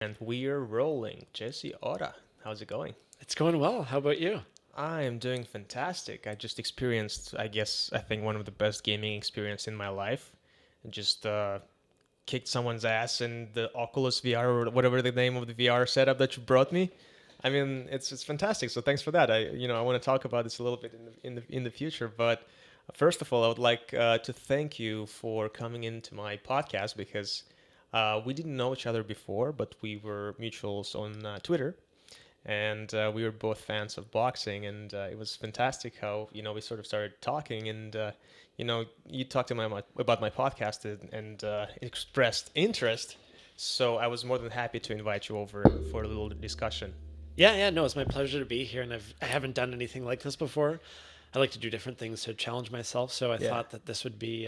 And we're rolling. Jesse, Otta, how's it going? It's going well. How about you? I am doing fantastic. I just experienced, I think one of the best gaming experience in my life. And just kicked someone's ass in the Oculus VR or whatever the name of the VR setup that you brought me. I mean, it's fantastic. So thanks for that. I want to talk about this a little bit in the future. But first of all, I would like to thank you for coming into my podcast because we didn't know each other before, but we were mutuals on Twitter, and we were both fans of boxing, and it was fantastic how we sort of started talking, and you talked to my about my podcast and expressed interest. So I was more than happy to invite you over for a little discussion. Yeah, no, it's my pleasure to be here, and I haven't done anything like this before. I like to do different things to challenge myself, so I Yeah, thought that this would be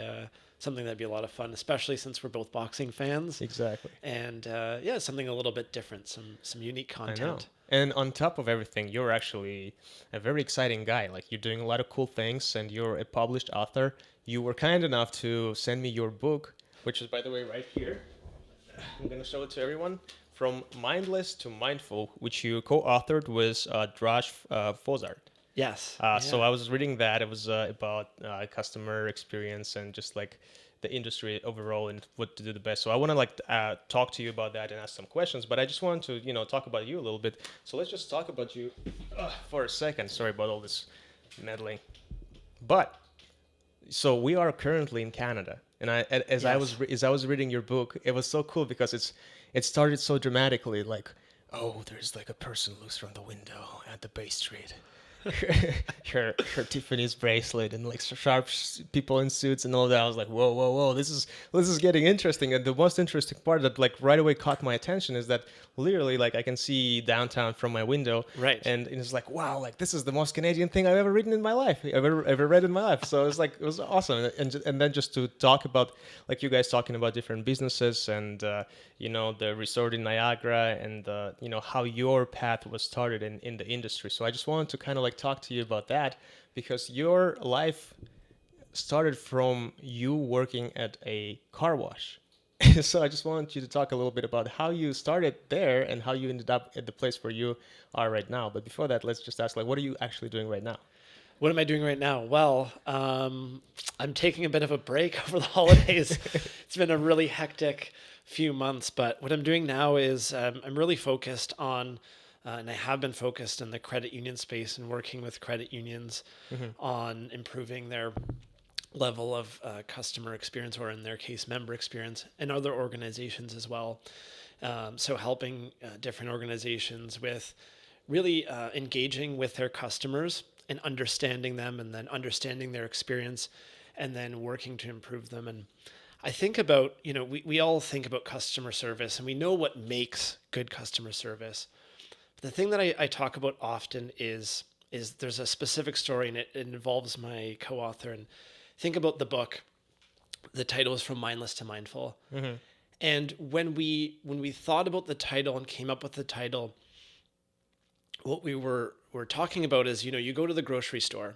something that'd be a lot of fun, especially since we're both boxing fans, exactly. and yeah, something a little bit different, some unique I know. content. And on top of everything, you're actually a very exciting guy. Like you're doing a lot of cool things and you're a published author. You were kind enough to send me your book, which is by the way right here. I'm going to show it to everyone. From Mindless to Mindful, which you co-authored with Drash Fozart. Yes, So yeah. I was reading that. It was about customer experience and just like the industry overall and what to do the best. So I want to like talk to you about that and ask some questions. But I just want to talk about you a little bit. So let's just talk about you for a second. Sorry about all this meddling. But so we are currently in Canada, and Yes. as I was reading your book, it was so cool because it started so dramatically, like, oh, there's like a person loose from the window at the Bay Street. her Tiffany's bracelet and like sharp people in suits and all that. I was like, whoa, whoa, whoa! This is getting interesting. And the most interesting part that like right away caught my attention is that literally like I can see downtown from my window, Right. and it's like wow, like this is the most Canadian thing I've ever written in my life, ever read in my life. So it's like it was awesome, and then just to talk about like you guys talking about different businesses and the resort in Niagara and how your path was started in the industry. So I just wanted to kind of like talk to you about that because your life started from you working at a car wash. So I just wanted you to talk a little bit about how you started there and how you ended up at the place where you are right now. But before that, let's just ask like what are you actually doing right now? What am I doing right now? Well, I'm taking a bit of a break over the holidays. It's been a really hectic few months, but what I'm doing now is I'm really focused on, and I have been focused in the credit union space and working with credit unions on improving their level of customer experience, or in their case, member experience, and other organizations as well. So helping different organizations with really engaging with their customers and understanding them, and then understanding their experience, and then working to improve them. And I think about, we all think about customer service and we know what makes good customer service. But the thing that I talk about often is there's a specific story, and it involves my co-author. And think about the book. The title is From Mindless to Mindful. Mm-hmm. And when we thought about the title and came up with the title, what we were talking about is, you go to the grocery store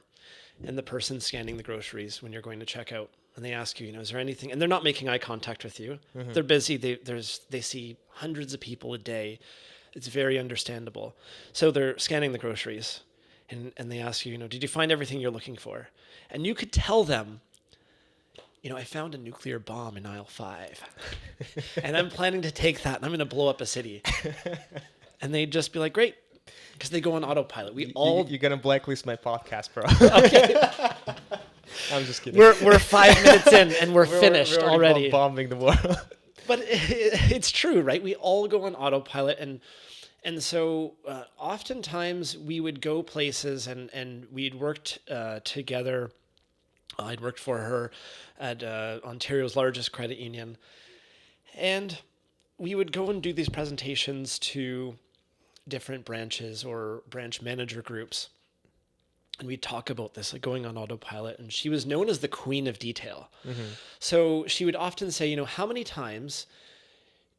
and the person scanning the groceries when you're going to check out, and they ask you, is there anything, and they're not making eye contact with you. Mm-hmm. They're busy. They see hundreds of people a day. It's very understandable. So they're scanning the groceries, and they ask you, did you find everything you're looking for? And you could tell them, I found a nuclear bomb in aisle 5 and I'm planning to take that and I'm going to blow up a city. And they'd just be like, great, because they go on autopilot. We all You're gonna blacklist my podcast, bro. okay. I'm just kidding. We're 5 minutes in and we're finished we're already. bombing the world. But it's true, right? We all go on autopilot, and so oftentimes we would go places, and we'd worked together. I'd worked for her at Ontario's largest credit union, and we would go and do these presentations to different branches or branch manager groups. And we'd talk about this, like going on autopilot. And she was known as the queen of detail. Mm-hmm. So she would often say, how many times,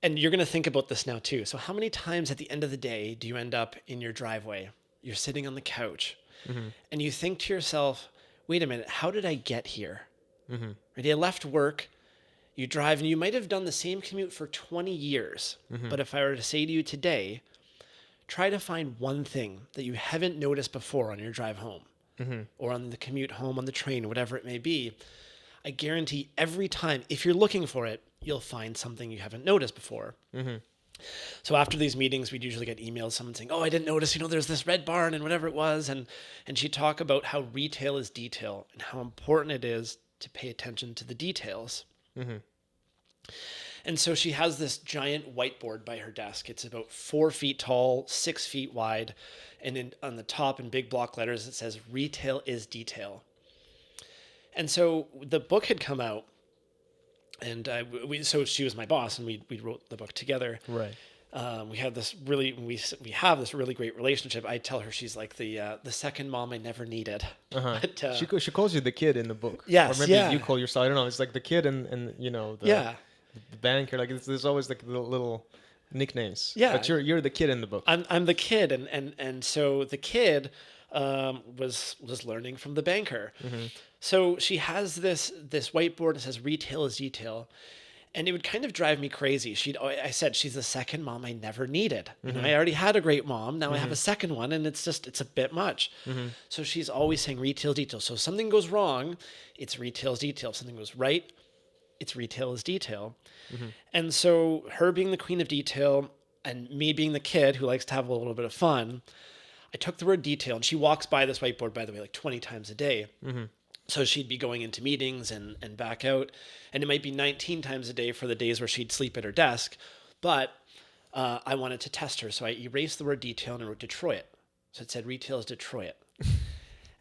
and you're going to think about this now too. So how many times at the end of the day do you end up in your driveway? You're sitting on the couch Mm-hmm. and you think to yourself, wait a minute, how did I get here? Mm-hmm. Right? I left work. You drive and you might have done the same commute for 20 years. But if I were to say to you today, try to find one thing that you haven't noticed before on your drive home or on the commute home on the train, whatever it may be. I guarantee every time, if you're looking for it, you'll find something you haven't noticed before. So after these meetings, we'd usually get emails, someone saying, oh, I didn't notice, there's this red barn and whatever it was. And she'd talk about how retail is detail and how important it is to pay attention to the details. And so she has this giant whiteboard by her desk. It's about 4 feet tall, 6 feet wide. And on the top in big block letters, it says, retail is detail. And so the book had come out. And so she was my boss, and we wrote the book together. Right. We have this really great relationship. I tell her she's like the second mom I never needed. But, She calls you the kid in the book. Yes, or maybe you call yourself. I don't know. It's like the kid and the banker. Like there's always like little nicknames. Yeah. But you're the kid in the book. I'm the kid, and so the kid was learning from the banker. So she has this whiteboard that says retail is detail. And it would kind of drive me crazy. I said, she's the second mom I never needed. I already had a great mom. Now I have a second one, and it's a bit much. So she's always saying retail is detail. So if something goes wrong, it's retail is detail. If something goes right, it's retail is detail. And so her being the queen of detail and me being the kid who likes to have a little bit of fun, I took the word detail, and she walks by this whiteboard, by the way, like 20 times a day. So she'd be going into meetings and back out, and it might be 19 times a day for the days where she'd sleep at her desk. But I wanted to test her, so I erased the word detail and I wrote Detroit. So it said retail is Detroit.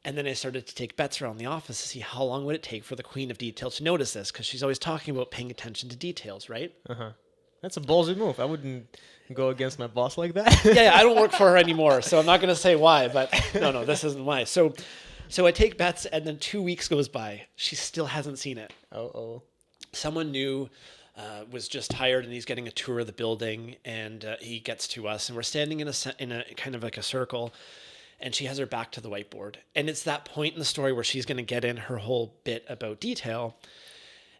And then I started to take bets around the office to see how long would it take for the queen of detail to notice this, because she's always talking about paying attention to details, right? That's a ballsy move. I wouldn't go against my boss like that. Yeah, I don't work for her anymore, so I'm not going to say why, but no, this isn't why. So I take bets, and then 2 weeks goes by. She still hasn't seen it. Someone new was just hired, and he's getting a tour of the building, and he gets to us, and we're standing in a kind of like a circle, and she has her back to the whiteboard. And it's that point in the story where she's going to get in her whole bit about detail,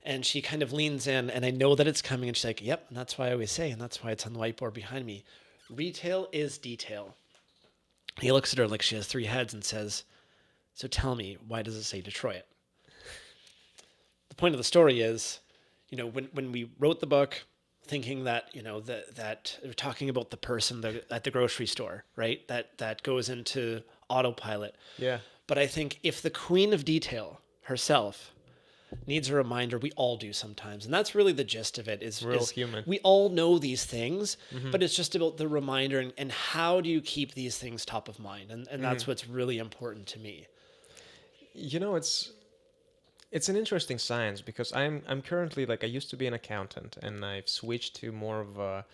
and she kind of leans in, and I know that it's coming, and she's like, yep, and that's why I always say, and that's why it's on the whiteboard behind me, retail is detail. He looks at her like she has 3 heads and says, so tell me, why does it say Detroit? The point of the story is, when we wrote the book, thinking that, that we're talking about the person at the grocery store, right? That goes into autopilot. Yeah. But I think if the queen of detail herself needs a reminder, we all do sometimes. And that's really the gist of it. Is human. We all know these things, but it's just about the reminder and how do you keep these things top of mind? And that's what's really important to me. It's an interesting science, because I'm currently, like, I used to be an accountant, and I've switched to more of a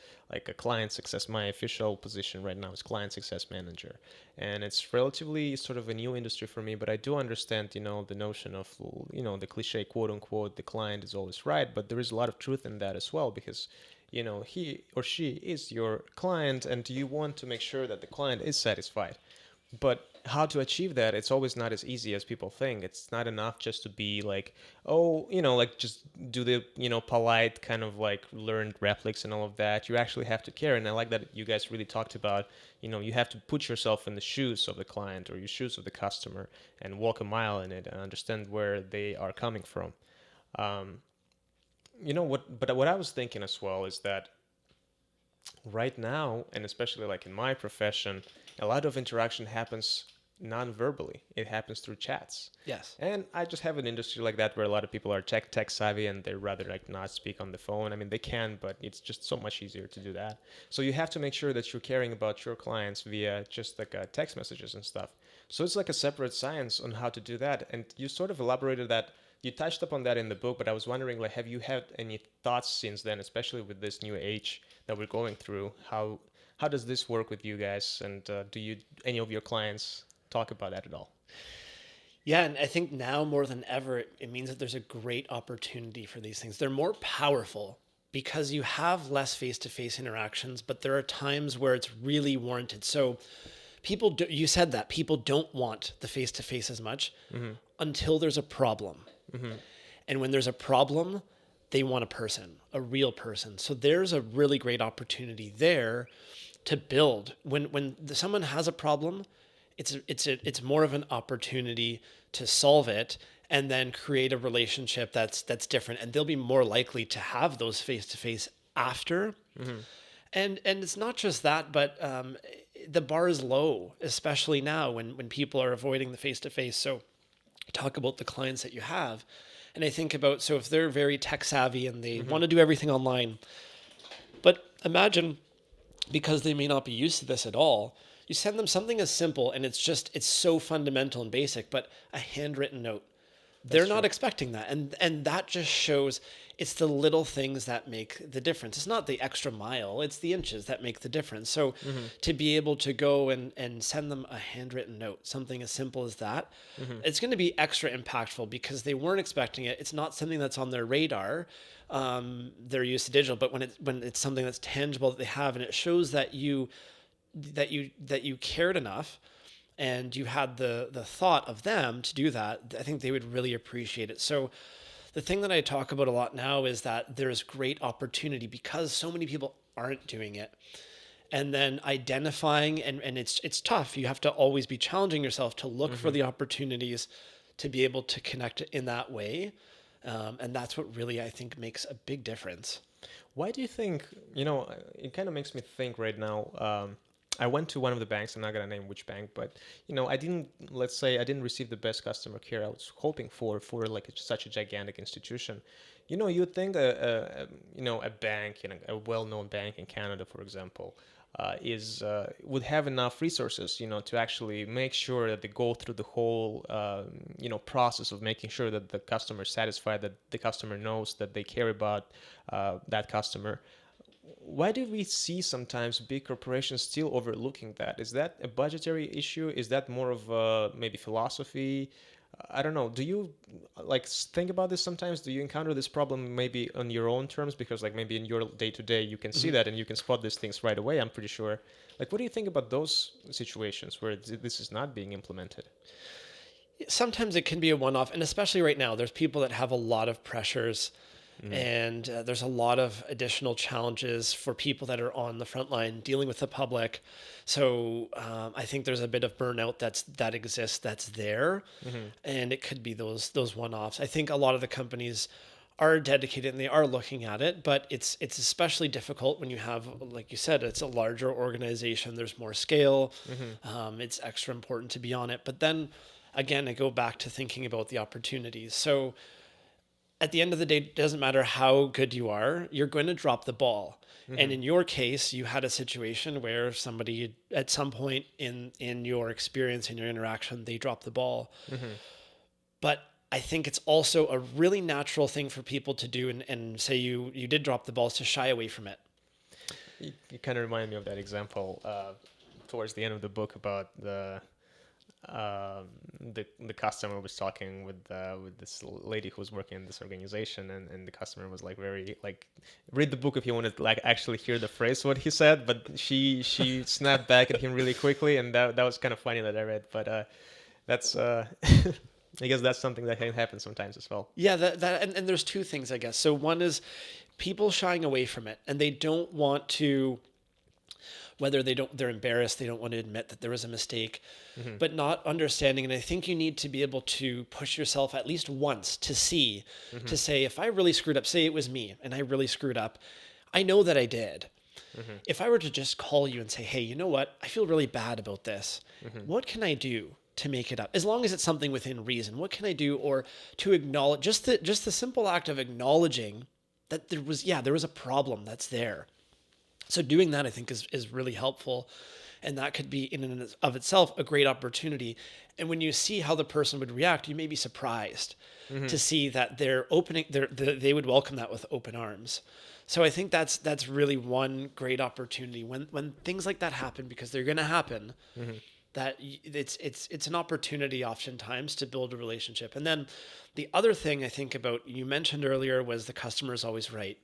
client success. My official position right now is client success manager, and it's relatively sort of a new industry for me, but I do understand, the notion of, the cliche, quote unquote, the client is always right, but there is a lot of truth in that as well, because he or she is your client, and you want to make sure that the client is satisfied. But how to achieve that, it's always not as easy as people think. It's not enough just to be like, just do the, polite kind of like learned replics and all of that. You actually have to care. And I like that you guys really talked about, you have to put yourself in the shoes of the client or your shoes of the customer and walk a mile in it and understand where they are coming from. What I was thinking as well is that right now, and especially like in my profession, a lot of interaction happens non-verbally. It happens through chats. Yes. And I just have an industry like that where a lot of people are tech savvy and they'd rather like not speak on the phone. I mean, they can, but it's just so much easier to do that. So you have to make sure that you're caring about your clients via just like text messages and stuff. So it's like a separate science on how to do that. And you sort of elaborated that. You touched upon that in the book, but I was wondering, like, have you had any thoughts since then, especially with this new age that we're going through? How does this work with you guys? And do any of your clients talk about that at all? Yeah, and I think now more than ever, it means that there's a great opportunity for these things. They're more powerful because you have less face-to-face interactions, but there are times where it's really warranted. So you said that people don't want the face-to-face as much until there's a problem. And when there's a problem, they want a person, a real person. So there's a really great opportunity there to build. When someone has a problem, it's more of an opportunity to solve it and then create a relationship that's different, and they'll be more likely to have those face to face after. And it's not just that, but the bar is low, especially now when people are avoiding the face to face. So talk about the clients that you have. And I think about, so if they're very tech savvy and they want to do everything online, but imagine, because they may not be used to this at all, you send them something as simple, and it's so fundamental and basic, but a handwritten note. They're not expecting that. And that just shows it's the little things that make the difference. It's not the extra mile, it's the inches that make the difference. So to be able to go and send them a handwritten note, something as simple as that, it's going to be extra impactful because they weren't expecting it. It's not something that's on their radar. They're used to digital, but when it's something that's tangible that they have, and it shows that you cared enough and you had the thought of them to do that, I think they would really appreciate it. So the thing that I talk about a lot now is that there's great opportunity because so many people aren't doing it. And then identifying, and it's tough. You have to always be challenging yourself to look for the opportunities to be able to connect in that way. And that's what really, I think, makes a big difference. Why do you think, it kind of makes me think right now. I went to one of the banks. I'm not going to name which bank, but, let's say I didn't receive the best customer care I was hoping for like such a gigantic institution. You'd think a bank, a well-known bank in Canada, for example, would have enough resources, to actually make sure that they go through the whole, process of making sure that the customer is satisfied, that the customer knows that they care about that customer. Why do we see sometimes big corporations still overlooking that? Is that a budgetary issue? Is that more of maybe philosophy? I don't know. Do you think about this sometimes? Do you encounter this problem maybe on your own terms? Because maybe in your day to day, you can see that and you can spot these things right away, I'm pretty sure. What do you think about those situations where this is not being implemented? Sometimes it can be a one-off, and especially right now, there's people that have a lot of pressures. And there's a lot of additional challenges for people that are on the front line dealing with the public. So I think there's a bit of burnout that exists that's there. And it could be those one-offs. I think a lot of the companies are dedicated and they are looking at it, but it's especially difficult when you have, like you said, it's a larger organization. There's more scale. It's extra important to be on it. But then again, I go back to thinking about the opportunities. So at the end of the day, it doesn't matter how good you are, you're going to drop the ball. And in your case, you had a situation where somebody at some point in your experience, in your interaction, they dropped the ball. But I think it's also a really natural thing for people to do, and say you did drop the ball, is to shy away from it. You kind of remind me of that example towards the end of the book about the customer was talking with this lady who was working in this organization, and the customer was very read the book if you wanted to actually hear the phrase what he said, but she snapped back at him really quickly, and that was kind of funny that I read, but that's I guess that's something that can happen sometimes as well. Yeah, and there's two things, I guess. So one is people shying away from it, and they don't want to, whether they're embarrassed, they don't want to admit that there was a mistake, but not understanding. And I think you need to be able to push yourself at least once to see, to say, if I really screwed up, say it was me and I really screwed up, I know that I did. If I were to just call you and say, hey, you know what? I feel really bad about this. What can I do to make it up? As long as it's something within reason, what can I do? Or to acknowledge, just the simple act of acknowledging that there was a problem that's there. So doing that, I think, is really helpful. And that could be in and of itself a great opportunity. And when you see how the person would react, you may be surprised to see that they would welcome that with open arms. So I think that's really one great opportunity when things like that happen, because they're going to happen. That it's an opportunity oftentimes to build a relationship. And then the other thing I think about, you mentioned earlier, was the customer is always right.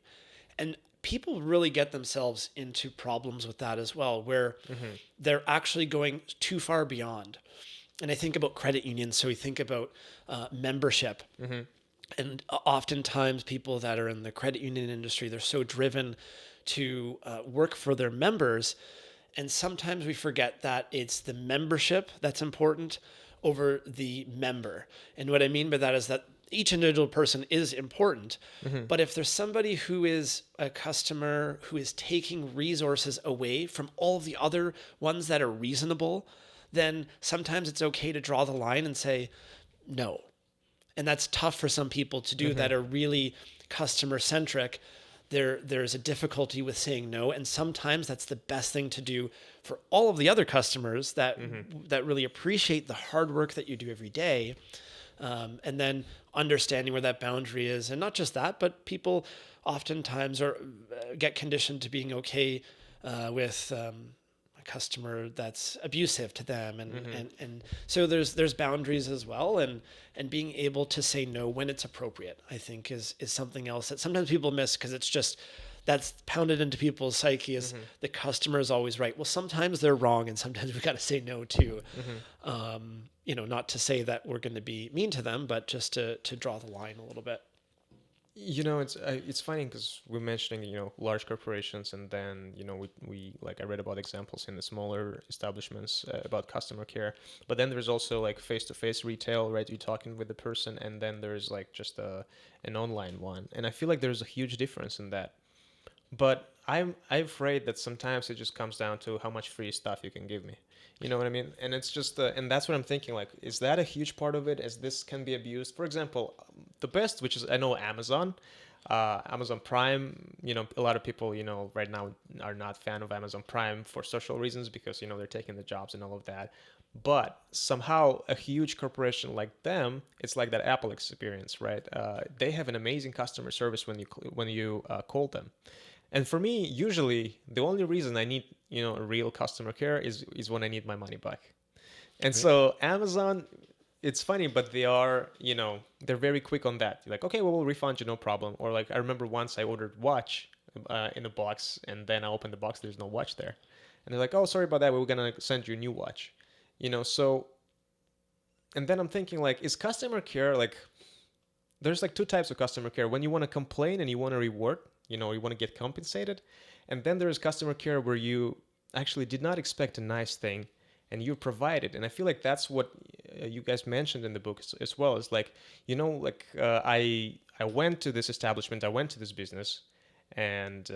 And people really get themselves into problems with that as well, where they're actually going too far beyond. And I think about credit unions. So we think about membership. And oftentimes people that are in the credit union industry, they're so driven to work for their members. And sometimes we forget that it's the membership that's important over the member. And what I mean by that is that each individual person is important. But if there's somebody who is a customer who is taking resources away from all of the other ones that are reasonable, then sometimes it's okay to draw the line and say no. And that's tough for some people to do that are really customer centric. There's a difficulty with saying no, and sometimes that's the best thing to do for all of the other customers that really appreciate the hard work that you do every day. And then understanding where that boundary is, and not just that, but people oftentimes get conditioned to being okay with a customer that's abusive to them, and so there's boundaries as well, and being able to say no when it's appropriate, I think is something else that sometimes people miss, because it's just that's pounded into people's psyche is the customer is always right. Well, sometimes they're wrong, and sometimes we got to say no too. Not to say that we're going to be mean to them, but just to draw the line a little bit. It's funny because we're mentioning large corporations, and then we like I read about examples in the smaller establishments about customer care, but then there's also like face-to-face retail, right? You're talking with the person, and then there's like just an online one, and I feel like there's a huge difference in that. But I'm afraid that sometimes it just comes down to how much free stuff you can give me. You know what I mean? And it's just and that's what I'm thinking. Like, is that a huge part of it? As this can be abused? For example, the best, which is I know Amazon, Amazon Prime. A lot of people right now are not fan of Amazon Prime for social reasons because they're taking the jobs and all of that. But somehow a huge corporation like them, it's like that Apple experience, right? They have an amazing customer service when you call them. And for me, usually the only reason I need, a real customer care is when I need my money back. And so Amazon, it's funny, but they're very quick on that. You're like, okay, well, we'll refund you, no problem. Or like, I remember once I ordered watch in a box, and then I opened the box, there's no watch there. And they're like, oh, sorry about that, we're gonna send you a new watch. So, and then I'm thinking like, is customer care like, there's like two types of customer care. When you want to complain and you want to reward, you want to get compensated. And then there's customer care where you actually did not expect a nice thing and you provide it. And I feel like that's what you guys mentioned in the book as well. Is like, I went to this establishment, I went to this business, and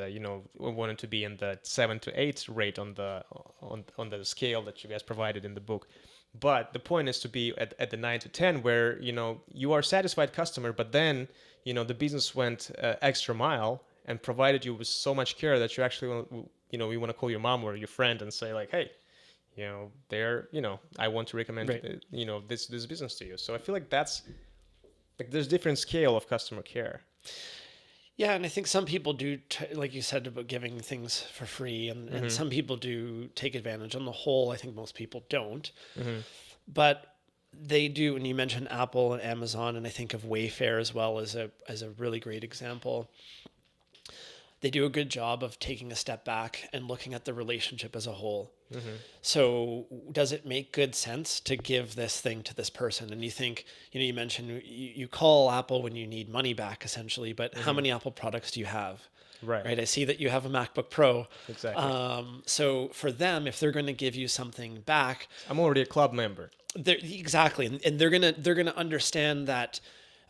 we wanted to be in the 7 to 8 rate on the scale that you guys provided in the book. But the point is to be at the 9 to 10 where you are satisfied customer, but then the business went extra mile and provided you with so much care that you actually you want to call your mom or your friend and say like, hey, I want to recommend Right. this business to you. So I feel like that's like there's different scale of customer care. Yeah, and I think some people do, like you said about giving things for free, and some people do take advantage. On the whole, I think most people don't. But they do, and you mentioned Apple and Amazon, and I think of Wayfair as well as a really great example. They do a good job of taking a step back and looking at the relationship as a whole. So does it make good sense to give this thing to this person? And you think, you mentioned you call Apple when you need money back essentially, but how many Apple products do you have? Right. I see that you have a MacBook Pro. Exactly. So for them, if they're going to give you something back, I'm already a club member. exactly, and they're gonna understand that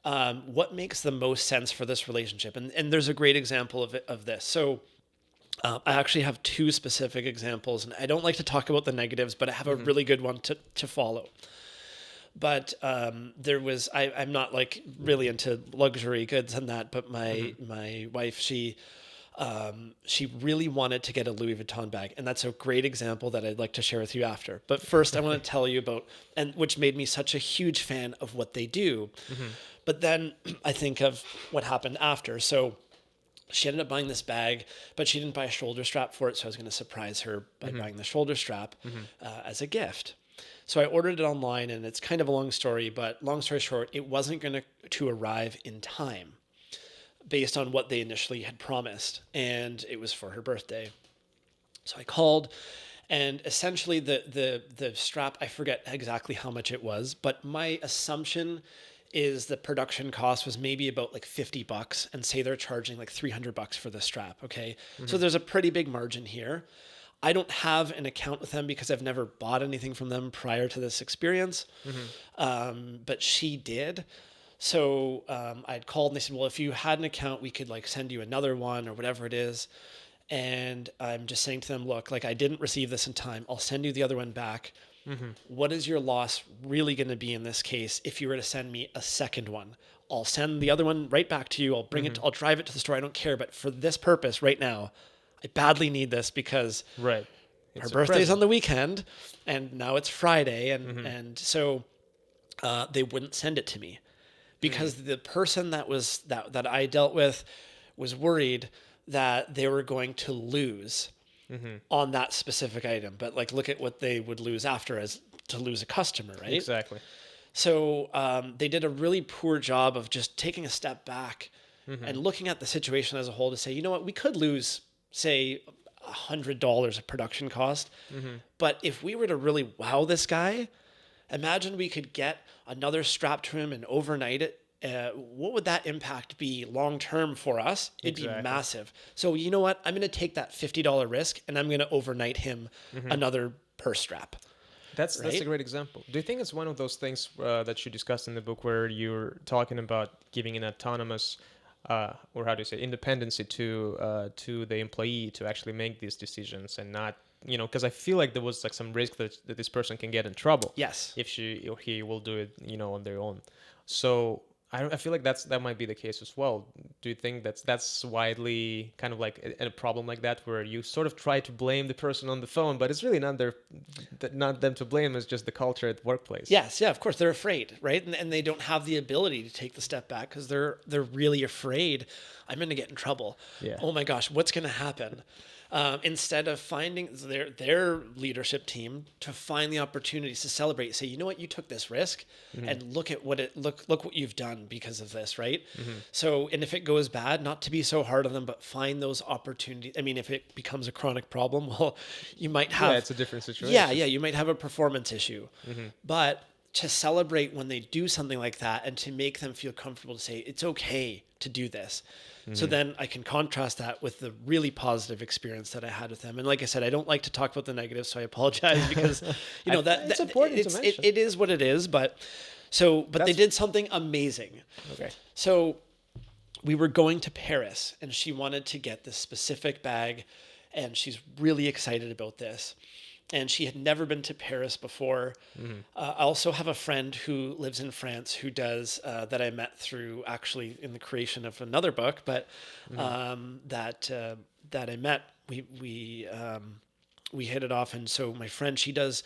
what makes the most sense for this relationship. And there's a great example of this. So I actually have two specific examples, and I don't like to talk about the negatives, but I have a really good one to follow. But I'm not like really into luxury goods and that, but my wife, she really wanted to get a Louis Vuitton bag, and that's a great example that I'd like to share with you after. But first, I want to tell you about, and which made me such a huge fan of what they do. But then I think of what happened after. So she ended up buying this bag, but she didn't buy a shoulder strap for it. So I was going to surprise her by buying the shoulder strap as a gift. So I ordered it online, and it's kind of a long story, but long story short, it wasn't going to arrive in time based on what they initially had promised. And it was for her birthday. So I called, and essentially the strap, I forget exactly how much it was, but my assumption is the production cost was maybe about like $50, and say they're charging like $300 for the strap. Okay. So there's a pretty big margin here. I don't have an account with them because I've never bought anything from them prior to this experience. But she did. So I'd called and they said, well, if you had an account, we could like send you another one or whatever it is. And I'm just saying to them, look, like I didn't receive this in time. I'll send you the other one back. What is your loss really going to be in this case if you were to send me a second one? I'll send the other one right back to you. I'll bring it. I'll drive it to the store. I don't care. But for this purpose right now, I badly need this because Right. her It's a birthday's present. on the weekend, and now it's Friday, and so they wouldn't send it to me because the person that I dealt with was worried that they were going to lose on that specific item. But like, look at what they would lose after as to lose a customer, right? Exactly. So they did a really poor job of just taking a step back and looking at the situation as a whole to say, you know what, we could lose, say, $100 of production cost. But if we were to really wow this guy, imagine we could get another strap to him and overnight it. What would that impact be long term for us? It'd be Exactly. massive. So you know what? I'm going to take that $50 risk and I'm going to overnight him another purse strap. That's a Right? great example. Do you think it's one of those things that you discussed in the book where you're talking about giving an autonomous, or how do you say, independency to the employee to actually make these decisions and not, because I feel like there was like some risk that this person can get in trouble Yes. if she or he will do it, on their own. So I feel like that might be the case as well. Do you think that's widely kind of like a problem like that where you sort of try to blame the person on the phone, but it's really not them to blame. It's just the culture at the workplace. Yes, yeah, of course they're afraid, right? And they don't have the ability to take the step back because they're really afraid. I'm going to get in trouble. Yeah. Oh my gosh, what's going to happen? Instead of finding their leadership team to find the opportunities to celebrate, say, you know what, you took this risk, and look at look what you've done because of this, right? So, and if it goes bad, not to be so hard on them, but find those opportunities. I mean, if it becomes a chronic problem, well, you might have It's a different situation. yeah, you might have a performance issue, but to celebrate when they do something like that and to make them feel comfortable to say it's okay to do this. So then I can contrast that with the really positive experience that I had with them. And like I said, I don't like to talk about the negatives, so I apologize because It's important to mention. it is what it is. But they That's- did something amazing. Okay. So we were going to Paris and she wanted to get this specific bag and she's really excited about this. And she had never been to Paris before. I also have a friend who lives in France who does, that I met through actually in the creation of another book, but that I met, we hit it off. And so my friend, she does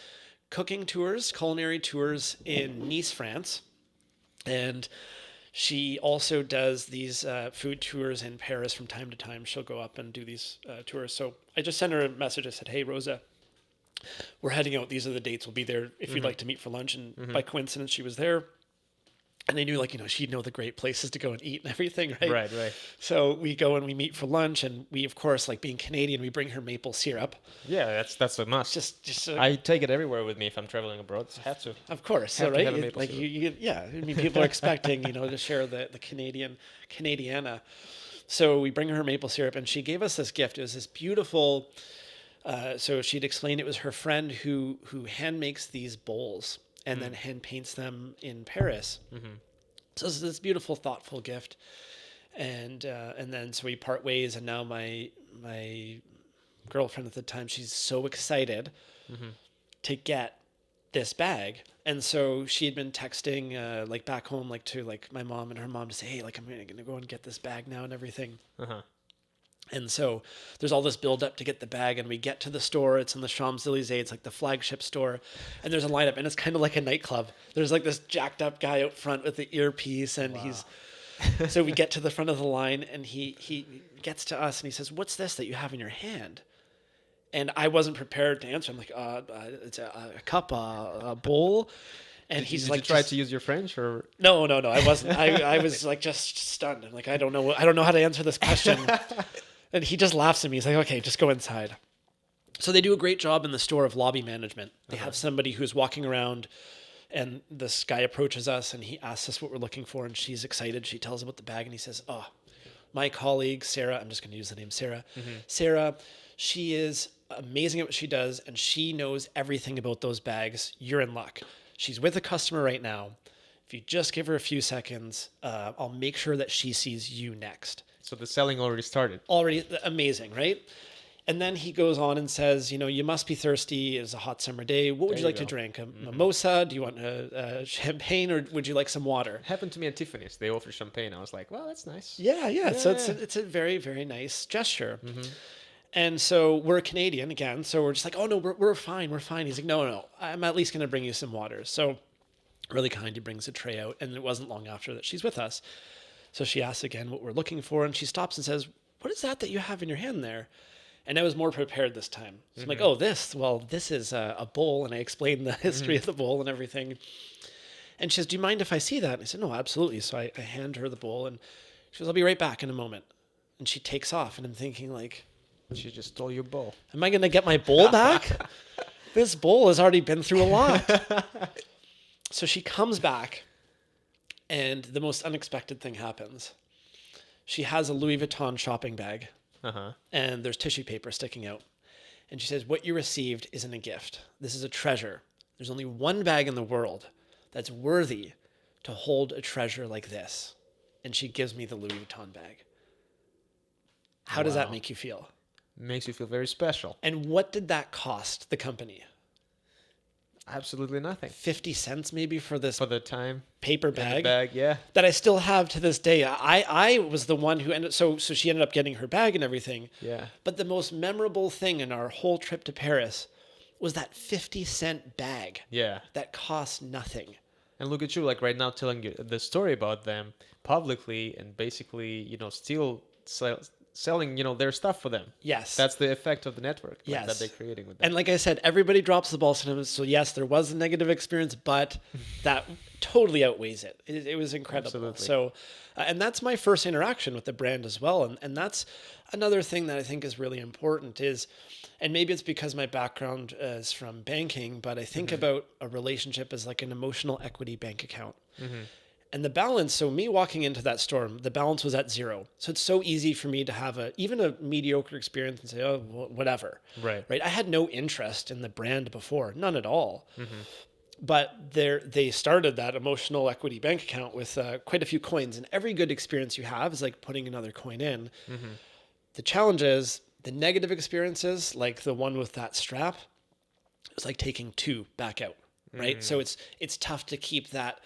cooking tours, culinary tours in Nice, France. And she also does these food tours in Paris from time to time. She'll go up and do these tours. So I just sent her a message. I said, hey, Rosa, we're heading out. These are the dates. We'll be there if you'd like to meet for lunch. And by coincidence, she was there. And I knew, she'd know the great places to go and eat and everything, right? Right. So we go and we meet for lunch. And we, of course, like being Canadian, we bring her maple syrup. Yeah, that's a must. Just I take it everywhere with me if I'm traveling abroad. Have to. Of course, Have so to right, have a maple like syrup. yeah. I mean, people are expecting to share the Canadiana. So we bring her maple syrup, and she gave us this gift. It was this beautiful. So she'd explained it was her friend who hand makes these bowls and then hand paints them in Paris. So it's this beautiful, thoughtful gift, and then so we part ways, and now my girlfriend at the time, she's so excited to get this bag. And so she had been texting back home to my mom and her mom to say, hey, I'm gonna go and get this bag now and everything. And so there's all this build up to get the bag, and we get to the store. It's in the Champs-Elysees. It's like the flagship store, and there's a lineup, and it's kind of like a nightclub. There's like this jacked up guy out front with the earpiece, and so we get to the front of the line, and he gets to us, and he says, "What's this that you have in your hand?" And I wasn't prepared to answer. I'm like, "It's a cup, a bowl." And he's Did like, you try to use your French or? No, I wasn't. I was just stunned. I'm like, I don't know how to answer this question. And he just laughs at me. He's like, okay, just go inside. So they do a great job in the store of lobby management. They have somebody who's walking around And this guy approaches us and he asks us what we're looking for, and she's excited. She tells him about the bag and he says, "Oh, my colleague, Sarah," I'm just going to use the name Sarah. Sarah, she is amazing at what she does and she knows everything about those bags. You're in luck. She's with a customer right now. If you just give her a few seconds, I'll make sure that she sees you next. So the selling already started. Already amazing, right? And then he goes on and says, you must be thirsty. It's a hot summer day. What would you like to drink? A mimosa? Do you want a champagne, or would you like some water? Happened to me at Tiffany's. They offered champagne. I was like, well, that's nice. Yeah. So it's a very, very nice gesture. And so we're Canadian again. So we're just like, oh no, we're fine. We're fine. He's like, no. I'm at least going to bring you some water. So really kind. He brings a tray out, and it wasn't long after that she's with us. So she asks again what we're looking for, and she stops and says, "What is that you have in your hand there?" And I was more prepared this time. So I'm like, oh, this is a bowl. And I explained the history of the bowl and everything. And she says, "Do you mind if I see that?" And I said, "No, absolutely." So I hand her the bowl, and she goes, "I'll be right back in a moment." And she takes off, and I'm thinking like, She just stole your bowl. am I going to get my bowl back? This bowl has already been through a lot. So she comes back, and the most unexpected thing happens. She has a Louis Vuitton shopping bag. And there's tissue paper sticking out. And she says, "What you received isn't a gift. This is a treasure. There's only one bag in the world that's worthy to hold a treasure like this." And she gives me the Louis Vuitton bag. How does that make you feel? Makes you feel very special. And what did that cost the company? Absolutely nothing. 50 cents maybe for this For the time. paper And the bag. bag, yeah. That I still have to this day. I was the one who so she ended up getting her bag and everything. Yeah. But the most memorable thing in our whole trip to Paris was that 50-cent bag. Yeah. That cost nothing. And look at you, like right now, telling you the story about them publicly and basically, still selling, their stuff for them. Yes. That's the effect of the network Yes. that they're creating with them. And like I said, everybody drops the ball sometimes. So yes, there was a negative experience, but that totally outweighs it. It was incredible. Absolutely. So, and that's my first interaction with the brand as well. And that's another thing that I think is really important is, and maybe it's because my background is from banking, but I think about a relationship as like an emotional equity bank account. And the balance, so me walking into that store, the balance was at 0. So it's so easy for me to have even a mediocre experience and say, oh, whatever. Right. I had no interest in the brand before, none at all. But they started that emotional equity bank account with quite a few coins. And every good experience you have is like putting another coin in. The challenge is the negative experiences, like the one with that strap, it's like taking 2 back out, right? So it's tough to keep that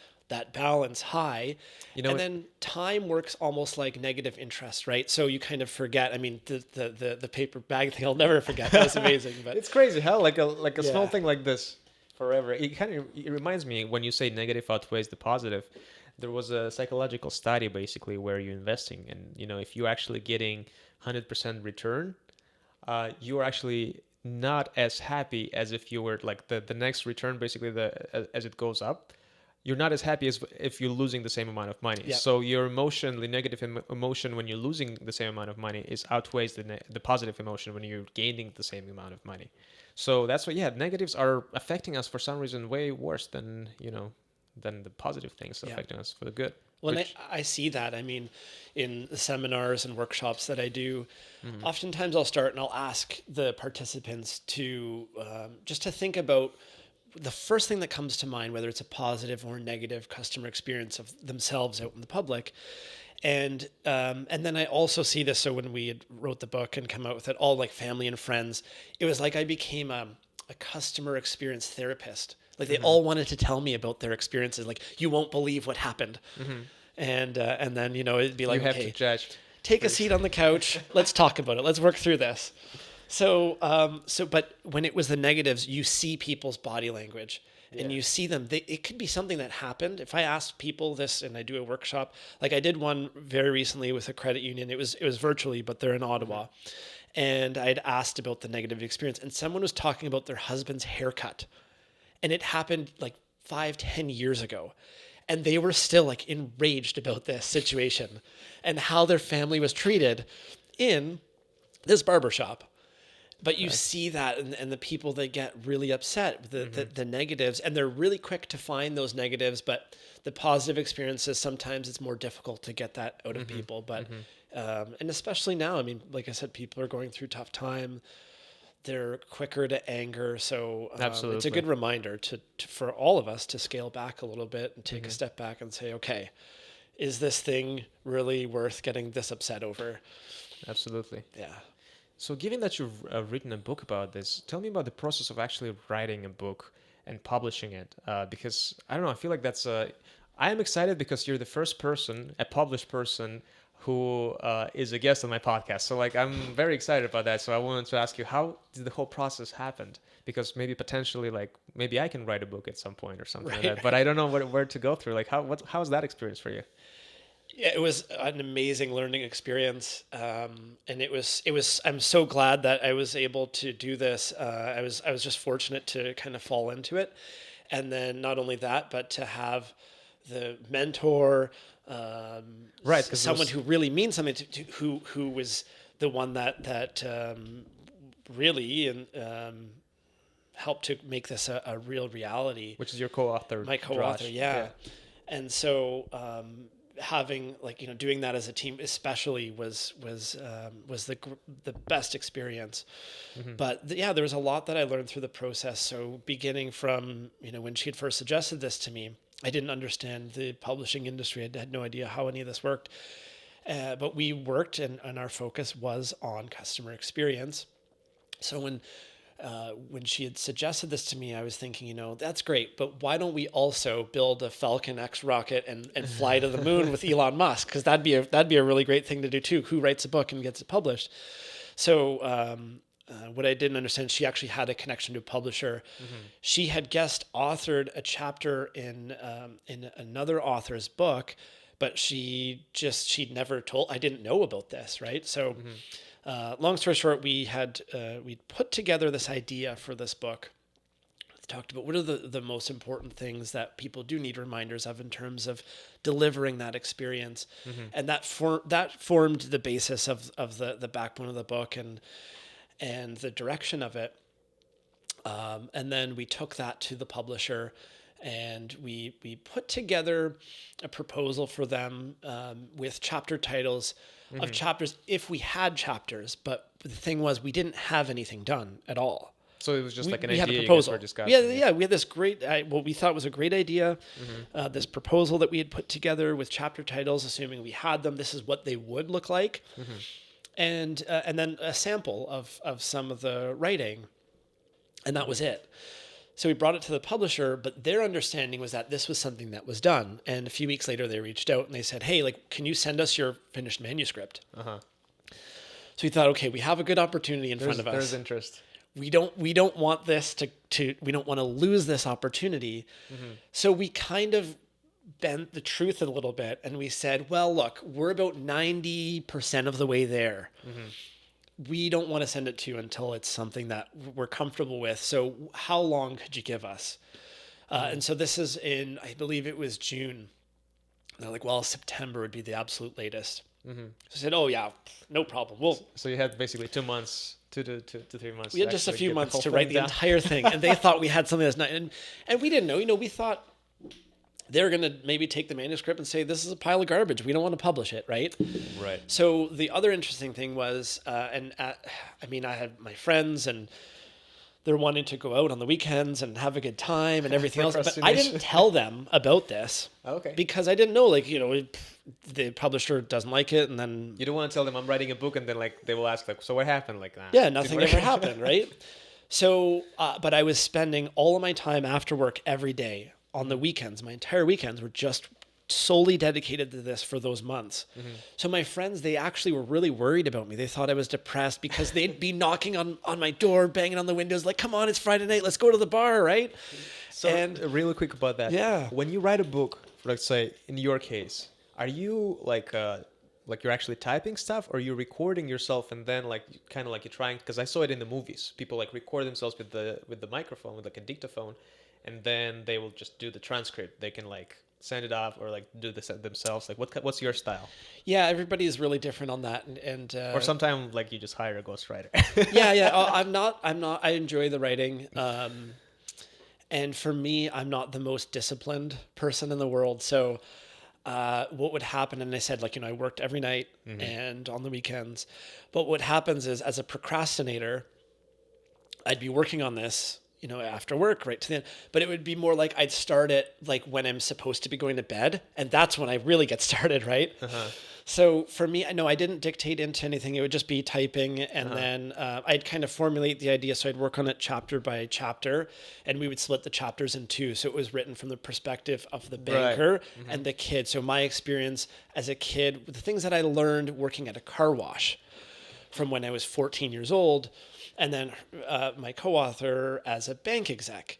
balance high. And then time works almost like negative interest, right? So you kind of forget. I mean, the paper bag thing I'll never forget. That was amazing. But it's crazy how like a small thing like this forever. It reminds me when you say negative outweighs the positive. There was a psychological study basically where you're investing, and if you're actually getting 100% return, you are actually not as happy as if you were like the next return basically as it goes up. You're not as happy as if you're losing the same amount of money. Yeah. So your emotion, the negative emotion when you're losing the same amount of money outweighs the positive emotion when you're gaining the same amount of money. So that's why, negatives are affecting us for some reason way worse than the positive things affecting us for the good. Well, I see that. I mean, in the seminars and workshops that I do, oftentimes I'll start and I'll ask the participants to just to think about the first thing that comes to mind, whether it's a positive or negative customer experience of themselves out in the public. And then I also see this. So when we had wrote the book and come out with it, all like family and friends, it was like I became a customer experience therapist. Like they all wanted to tell me about their experiences. Like, you won't believe what happened. And then, it'd be like, you have okay, to judge. Take a seat on the couch. Let's talk about it. Let's work through this. So, but when it was the negatives, you see people's body language and you see them. It could be something that happened. If I asked people this, and I do a workshop, like I did one very recently with a credit union. It was virtually, but they're in Ottawa. And I'd asked about the negative experience, and someone was talking about their husband's haircut, and it happened like 5-10 years ago. And they were still like enraged about this situation and how their family was treated in this barbershop. But you see that, and the people that get really upset with the negatives, and they're really quick to find those negatives, but the positive experiences, sometimes it's more difficult to get that out of people. But and especially now, I mean, like I said, people are going through tough time. They're quicker to anger, so it's a Absolutely. good reminder for all of us to scale back a little bit and take a step back and say, okay, is this thing really worth getting this upset over? Absolutely. Yeah. So, given that you've written a book about this, tell me about the process of actually writing a book and publishing it. Because I don't know, I feel like I am excited because you're the first person, a published person, who is a guest on my podcast. So, like, I'm very excited about that. So, I wanted to ask you, how did the whole process happen? Because maybe potentially, like, maybe I can write a book at some point or something like that. But I don't know where to go through. Like, how's that experience for you? Yeah, it was an amazing learning experience, and it was. I'm so glad that I was able to do this. I was just fortunate to kind of fall into it, and then not only that, but to have the mentor, Right, because someone who really means something who was the one that really and helped to make this a real reality. which is your co-author, My co-author, Josh. yeah. And so having doing that as a team especially was the best experience. But yeah, there was a lot that I learned through the process. So beginning from when she had first suggested this to me, I didn't understand the publishing industry. I had no idea how any of this worked. But we worked, and our focus was on customer experience. So when she had suggested this to me, I was thinking, that's great, but why don't we also build a Falcon X rocket and fly to the moon with Elon Musk? Because that'd be a really great thing to do too. Who writes a book and gets it published? So what I didn't understand, she actually had a connection to a publisher. She had guest authored a chapter in another author's book, but she'd never told. I didn't know about this, right? So. Long story short, we'd put together this idea for this book. We talked about what are the most important things that people do need reminders of in terms of delivering that experience, and that formed the basis of the backbone of the book and the direction of it. And then we took that to the publisher, and we put together a proposal for them with chapter titles of chapters if we had chapters. But the thing was, we didn't have anything done at all. So it was just like an idea had a you guys proposal. were discussing. Yeah, we had this great, what we thought was a great idea, this proposal that we had put together with chapter titles, assuming we had them. This is what they would look like, and then a sample of some of the writing, and that was it. So we brought it to the publisher, but their understanding was that this was something that was done. And a few weeks later, they reached out and they said, "Hey, can you send us your finished manuscript?" So we thought, okay, we have a good opportunity in front of us. There's interest. We don't want this we don't want to lose this opportunity. So we kind of bent the truth a little bit, and we said, well, look, we're about 90% of the way there. We don't want to send it to you until it's something that we're comfortable with. So how long could you give us? And so this is I believe it was June. And they're like, well, September would be the absolute latest. So I said, oh yeah, no problem. So you had basically 2 months, 2 to 3 months. We had just a few months to write the entire thing. And they thought we had something that's not, and we didn't know, we thought they were going to maybe take the manuscript and say, this is a pile of garbage. We don't want to publish it, right? Right. So the other interesting thing was, I had my friends, and they're wanting to go out on the weekends and have a good time and everything else. But I didn't tell them about this. Okay. Because I didn't know, the publisher doesn't like it, and then... You don't want to tell them I'm writing a book, and then they will ask, so what happened? Yeah, nothing ever happened, right? So, but I was spending all of my time after work every day on the weekends. My entire weekends were just solely dedicated to this for those months. So my friends, they actually were really worried about me. They thought I was depressed because they'd be knocking on my door, banging on the windows, like, come on, it's Friday night, let's go to the bar, right? So really quick about that. Yeah. When you write a book, let's say in your case, are you like you're actually typing stuff, or you're recording yourself and then you're trying, because I saw it in the movies, people record themselves with the microphone, with a dictaphone, and then they will just do the transcript. They can send it off or like do this themselves? Like what's your style? Yeah, everybody is really different on that, and Or sometimes like you just hire a ghostwriter. yeah. I'm not. I enjoy the writing. And for me, I'm not the most disciplined person in the world. So, what would happen, and I said, like, I worked every night and on the weekends. But what happens is, as a procrastinator, I'd be working on this, after work, right to the end. But it would be more like I'd start it like when I'm supposed to be going to bed. And that's when I really get started, right? So for me, I know I didn't dictate into anything. It would just be typing, and then I'd kind of formulate the idea. So I'd work on it chapter by chapter, and we would split the chapters in two. So it was written from the perspective of the banker and the kid. So my experience as a kid, the things that I learned working at a car wash from when I was 14 years old, and then my co-author as a bank exec.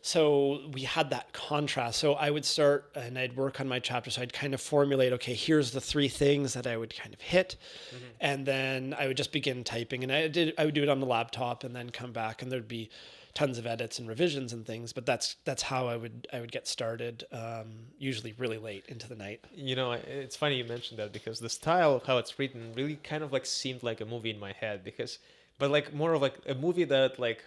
So we had that contrast. So I would start and I'd work on my chapter. So I'd kind of formulate, okay, here's the three things that I would kind of hit. And then I would just begin typing. And I would do it on the laptop and then come back, and there'd be tons of edits and revisions and things. But that's how I would get started, usually really late into the night. It's funny you mentioned that, because the style of how it's written really kind of like seemed like a movie in my head, but like more of like a movie that like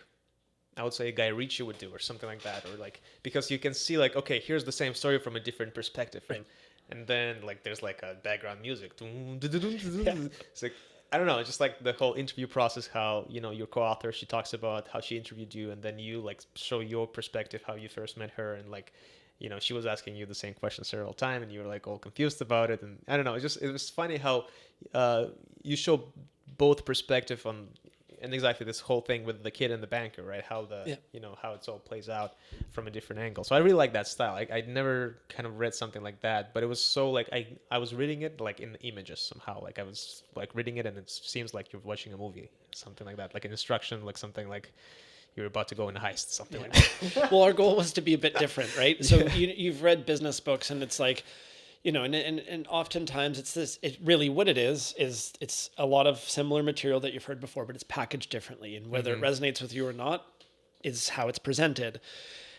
I would say a Guy Ritchie would do or something like that, or like, because you can see like, okay, here's the same story from a different perspective, and then like there's like a background music. It's like, I don't know, just like the whole interview process, how your co-author, she talks about how she interviewed you, and then you like show your perspective, how you first met her, and like she was asking you the same question several times, and you were like all confused about it, and I don't know, it was funny how you show both perspective on. And exactly this whole thing with the kid and the banker, right? How how it's all plays out from a different angle. So I really like that style. I'd never kind of read something like that, but it was so like I was reading it like in images somehow. Like I was like reading it, and it seems like you're watching a movie, something like that, like an instruction, like something like you're about to go in a heist, something like that. Well, our goal was to be a bit different, right? So you've read business books, and it's like, and oftentimes it really what it is it's a lot of similar material that you've heard before, but it's packaged differently, and whether it resonates with you or not is how it's presented.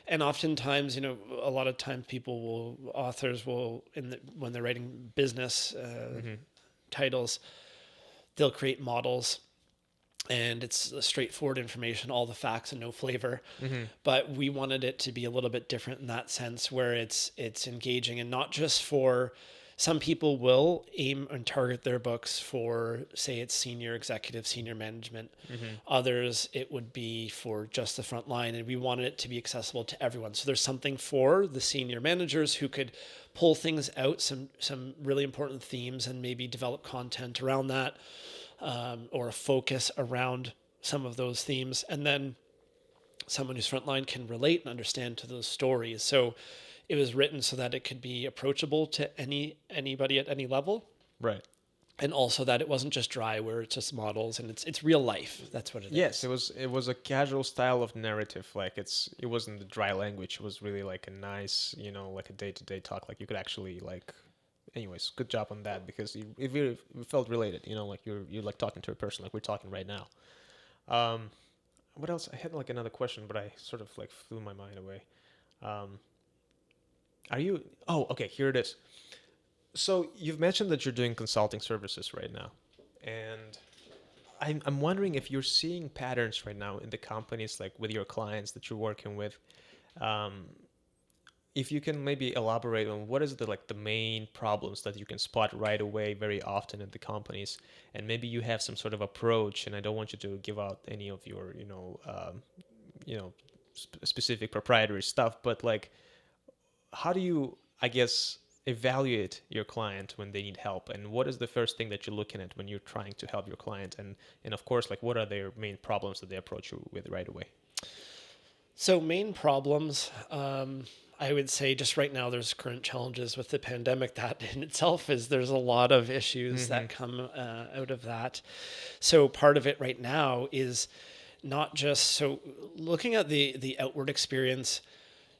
And oftentimes, a lot of times authors will, when they're writing business titles, they'll create models, and it's straightforward information, all the facts and no flavor. But we wanted it to be a little bit different in that sense, where it's engaging, and not just for some people will aim and target their books for, say, it's senior executive, senior management. Others, it would be for just the front line, and we wanted it to be accessible to everyone. So there's something for the senior managers who could pull things out, some really important themes, and maybe develop content around that. Or a focus around some of those themes, and then someone who's frontline can relate and understand to those stories. So it was written so that it could be approachable to anybody at any level, Right. and also that it wasn't just dry, where it's just models, and it's real life. That's what it is. Yes, it was a casual style of narrative. Like it wasn't the dry language. It was really like a nice, like a day-to-day talk. Like you could actually like. Anyways, good job on that, because it felt related. Like you're like talking to a person, like we're talking right now. What else? I had like another question, but I sort of like flew my mind away. Are you? Oh, okay. Here it is. So you've mentioned that you're doing consulting services right now, and I'm wondering if you're seeing patterns right now in the companies, like with your clients that you're working with. If you can maybe elaborate on what is the main problems that you can spot right away very often in the companies, and maybe you have some sort of approach, and I don't want you to give out any of your specific proprietary stuff, but like how do you, I guess, evaluate your client when they need help, and what is the first thing that you're looking at when you're trying to help your client, and of course, like what are their main problems that they approach you with right away? So main problems, I would say just right now there's current challenges with the pandemic. That in itself there's a lot of issues that come out of that. So part of it right now is not just, so looking at the outward experience,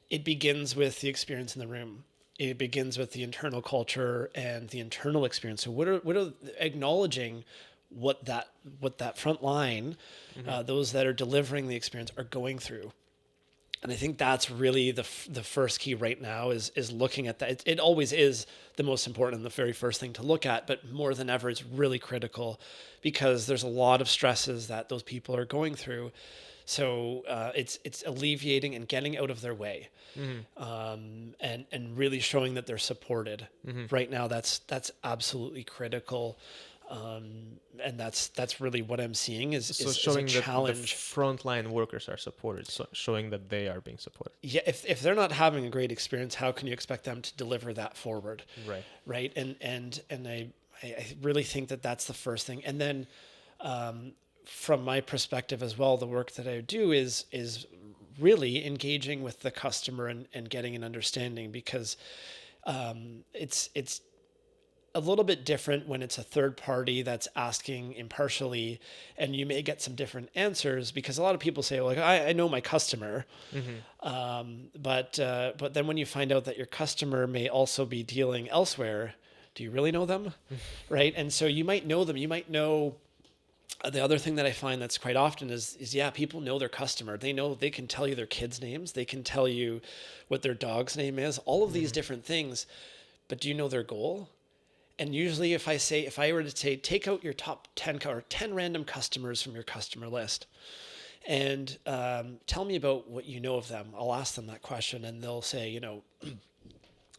it begins with the experience in the room. It begins with the internal culture and the internal experience. So what are acknowledging what that front line, those that are delivering the experience, are going through. And I think that's really the first key right now is looking at that. It always is the most important and the very first thing to look at, but more than ever, it's really critical because there's a lot of stresses that those people are going through. So it's alleviating and getting out of their way, and really showing that they're supported. Right now, that's absolutely critical. And that's really what I'm seeing So is a showing that the challenge. frontline workers are supported, so showing that they are being supported. Yeah, if they're not having a great experience, how can you expect them to deliver that forward? Right. Right. And I really think that that's the first thing. And then from my perspective as well, the work that I do is really engaging with the customer and getting an understanding, because it's a little bit different when it's a third party that's asking impartially, and you may get some different answers because a lot of people say, well, like, I know my customer. But then when you find out that your customer may also be dealing elsewhere, do you really know them? Right. And so you might know them. You might know. The other thing that I find that's quite often is yeah, people know their customer. They can tell you their kids' names. They can tell you what their dog's name is, all of these different things. But do you know their goal? And usually if I were to say, take out your top 10 or 10 random customers from your customer list and tell me about what you know of them, I'll ask them that question, and they'll say,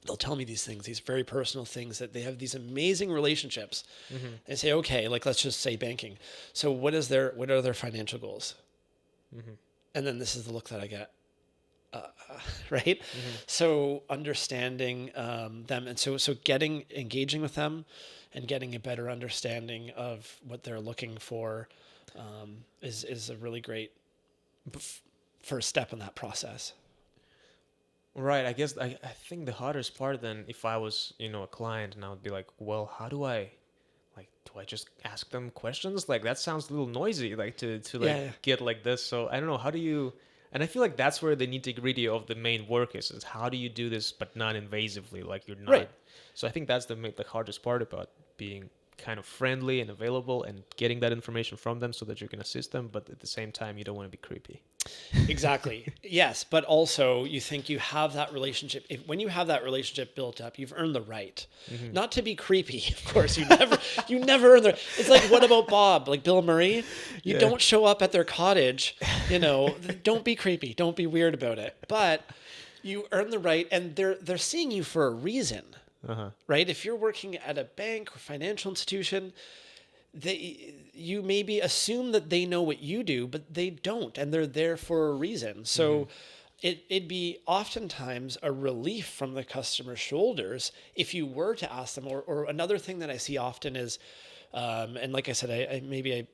they'll tell me these things, these very personal things, that they have these amazing relationships. And say, okay, like, let's just say banking. So what are their financial goals? And then this is the look that I get. Right. So understanding them, and so engaging with them and getting a better understanding of what they're looking for is a really great first step in that process. Right. I guess I think the hardest part then, if I was, a client, and I would be like, well, how do I, like, do I just ask them questions? Like, that sounds a little noisy, like to like Yeah. get like this. So I don't know, how do you, and I feel like that's where the nitty-gritty of the main work is how do you do this but not invasively, like you're not. Right. So I think that's the hardest part about being kind of friendly and available and getting that information from them so that you can assist them, but at the same time you don't want to be creepy. Exactly. Yes, but also you think you have that relationship. When you have that relationship built up, you've earned the right, not to be creepy. Of course, you never earn the. It's like, what about Bob? Like Bill Murray, you don't show up at their cottage. Don't be creepy. Don't be weird about it. But you earn the right, and they're seeing you for a reason, right? If you're working at a bank or financial institution, you maybe assume that they know what you do, but they don't, and they're there for a reason. So it'd be oftentimes a relief from the customer's shoulders if you were to ask them. Or another thing that I see often is, and like I said,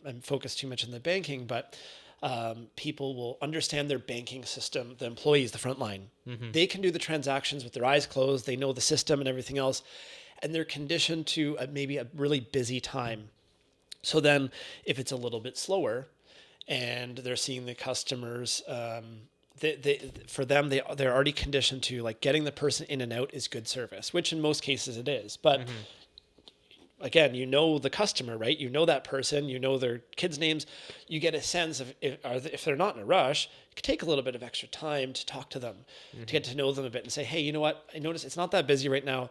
I'm focused too much on the banking, but people will understand their banking system, the employees, the front line. They can do the transactions with their eyes closed. They know the system and everything else, and they're conditioned to maybe a really busy time. So then if it's a little bit slower and they're seeing the customers, for them, they're already conditioned to, like, getting the person in and out is good service, which in most cases it is. But again, the customer, right? You know that person, you know their kids' names. You get a sense of if they're not in a rush, it could take a little bit of extra time to talk to them, to get to know them a bit and say, hey, you know what? I noticed it's not that busy right now.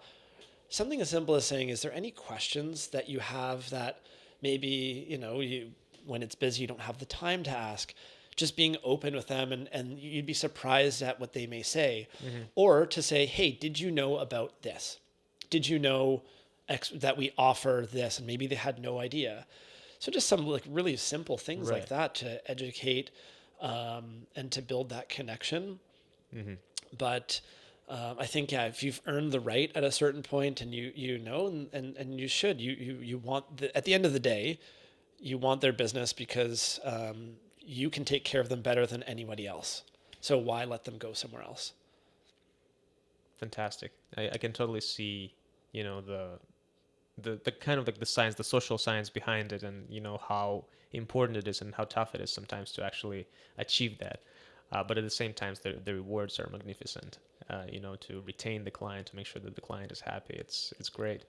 Something as simple as saying, is there any questions that you have that maybe, when it's busy, you don't have the time to ask? Just being open with them, and you'd be surprised at what they may say. Or to say, hey, did you know about this? Did you know that we offer this? And maybe they had no idea. So just some, like, really simple things like that to educate and to build that connection. But I think, if you've earned the right at a certain point, and and you should, you want at the end of the day, you want their business because you can take care of them better than anybody else. So why let them go somewhere else? Fantastic. I can totally see, the kind of like the science, the social science behind it, and how important it is and how tough it is sometimes to actually achieve that. But at the same time, the rewards are magnificent. To retain the client, to make sure that the client is happy, it's great.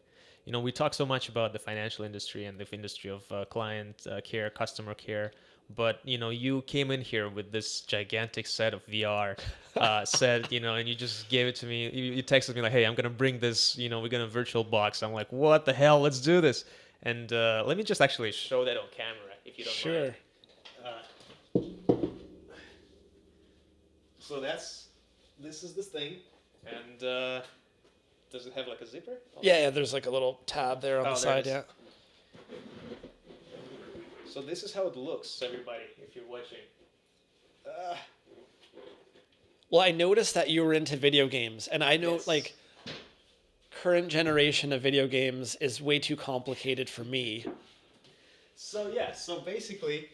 We talk so much about the financial industry and the industry of client care, customer care. But you came in here with this gigantic set of VR set, and you just gave it to me. You texted me like, "Hey, I'm gonna bring this. We're gonna virtual box." I'm like, "What the hell? Let's do this!" And let me just actually show that on camera, if you don't mind. Sure. So this is this thing, and does it have like a zipper? Yeah, there's like a little tab there on the There side, it is. yeah. So this is how it looks, everybody, if you're watching. Well, I noticed that you were into video games, and I know Yes. like current generation of video games is way too complicated for me. So yeah, so basically,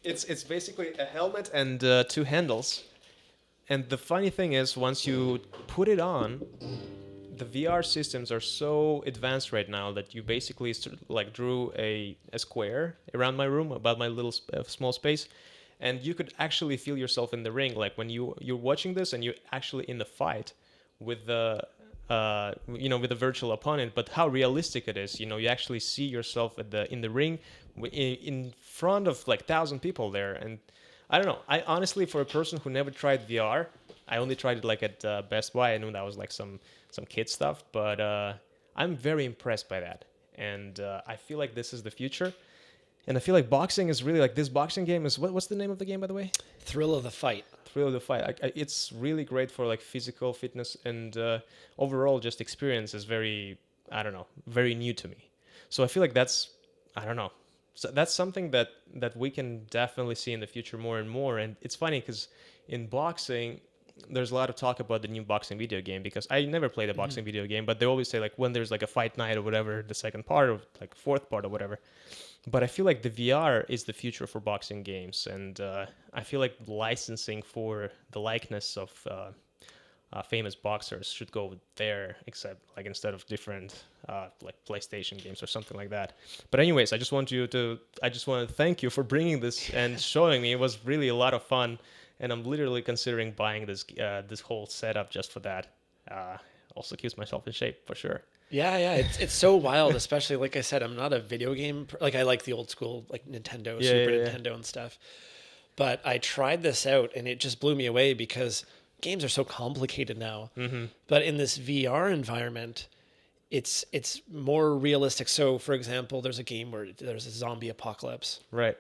it's basically a helmet and two handles. And the funny thing is, once you put it on, the VR systems are so advanced right now that you basically like drew a square around my room, about my little small space, and you could actually feel yourself in the ring. Like when you're watching this and you're actually in the fight with the with the virtual opponent, but how realistic it is. You actually see yourself in the ring in front of like 1,000 people there, and I don't know. I honestly, for a person who never tried VR, I only tried it like at Best Buy. I knew that was like some kid stuff, but I'm very impressed by that, and I feel like this is the future. And I feel like boxing is really like this boxing game is what's the name of the game, by the way? Thrill of the fight. Thrill of the fight. It's really great for like physical fitness, and overall just experience is very, I don't know, very new to me. So I feel like I don't know. So that's something that we can definitely see in the future more and more. And it's funny because in boxing, there's a lot of talk about the new boxing video game, because I never played a boxing video game, but they always say like when there's like a fight night or whatever, the second part or like fourth part or whatever. But I feel like the VR is the future for boxing games, and I feel like licensing for the likeness of famous boxers should go there, except like instead of different like PlayStation games or something like that. But anyways, I just want to thank you for bringing this and showing me. It was really a lot of fun, and I'm literally considering buying this whole setup just for that. Also keeps myself in shape for sure. Yeah, it's so wild, especially like I said, I'm not a video game like I like the old school like Nintendo, Super Nintendo and stuff. But I tried this out and it just blew me away because games are so complicated now. Mm-hmm. But in this VR environment, it's more realistic. So, for example, there's a game where there's a zombie apocalypse, Right.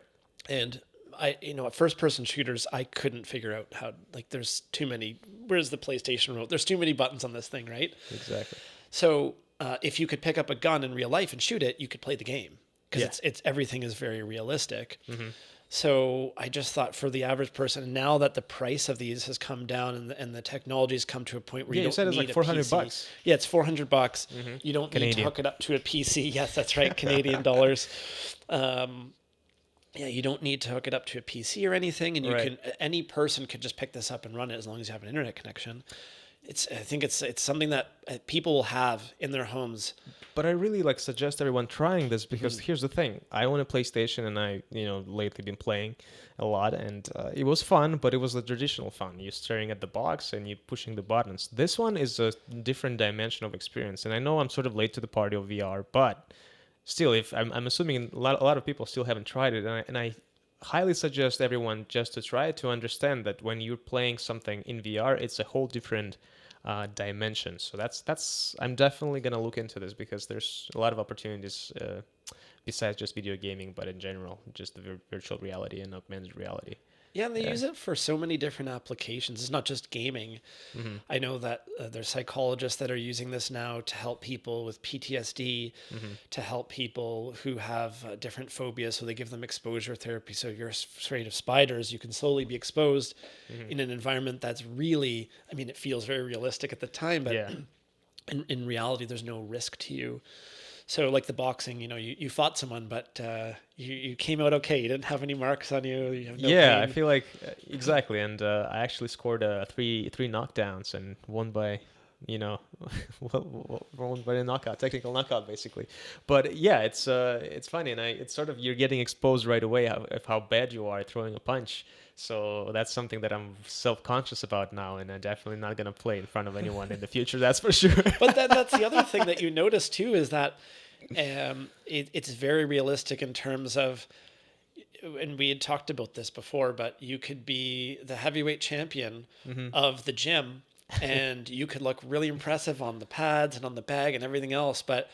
and at first person shooters, I couldn't figure out how, like, there's too many. Where's the PlayStation remote? There's too many buttons on this thing, right? Exactly. So, if you could pick up a gun in real life and shoot it, you could play the game because Yeah. it's everything is very realistic. Mm-hmm. So I just thought for the average person, now that the price of these has come down and the technology has come to a point where Yeah, you you don't said it's need like a $400 PC. bucks. Yeah, it's $400. Mm-hmm. You don't need to Canadian. hook it up to a PC. Yes, that's right, Canadian dollars. Yeah, you don't need to hook it up to a PC or anything, and Right. any person could just pick this up and run it as long as you have an internet connection. I think it's something that people will have in their homes. But I really like suggest everyone trying this, because here's the thing: I own a PlayStation, and I lately been playing a lot, and it was fun, but it was the traditional fun. You're staring at the box and you're pushing the buttons. This one is a different dimension of experience, and I know I'm sort of late to the party of VR, but still, if I'm assuming a lot of people still haven't tried it, and I highly suggest everyone just to try it, to understand that when you're playing something in VR, it's a whole different dimension. So that's I'm definitely gonna look into this, because there's a lot of opportunities besides just video gaming, but in general, just the virtual reality and augmented reality. Yeah, and they use it for so many different applications. It's not just gaming. Mm-hmm. I know that there's psychologists that are using this now to help people with PTSD, to help people who have different phobias. So they give them exposure therapy. So if you're afraid of spiders, you can slowly be exposed in an environment that's really, I mean, it feels very realistic at the time, but Yeah. in reality, there's no risk to you. So like the boxing, you fought someone, but you came out okay. You didn't have any marks on you. You have no Yeah, I pain. feel like exactly, and I actually scored three knockdowns and won by, won by a knockout, technical knockout, basically. But yeah, it's funny, and it's sort of, you're getting exposed right away of how bad you are throwing a punch. So that's something that I'm self-conscious about now, and I'm definitely not gonna play in front of anyone in the future. That's for sure. But that's the other thing that you notice too, is that it's very realistic in terms of and we had talked about this before, but you could be the heavyweight champion Mm-hmm. of the gym and you could look really impressive on the pads and on the bag and everything else. But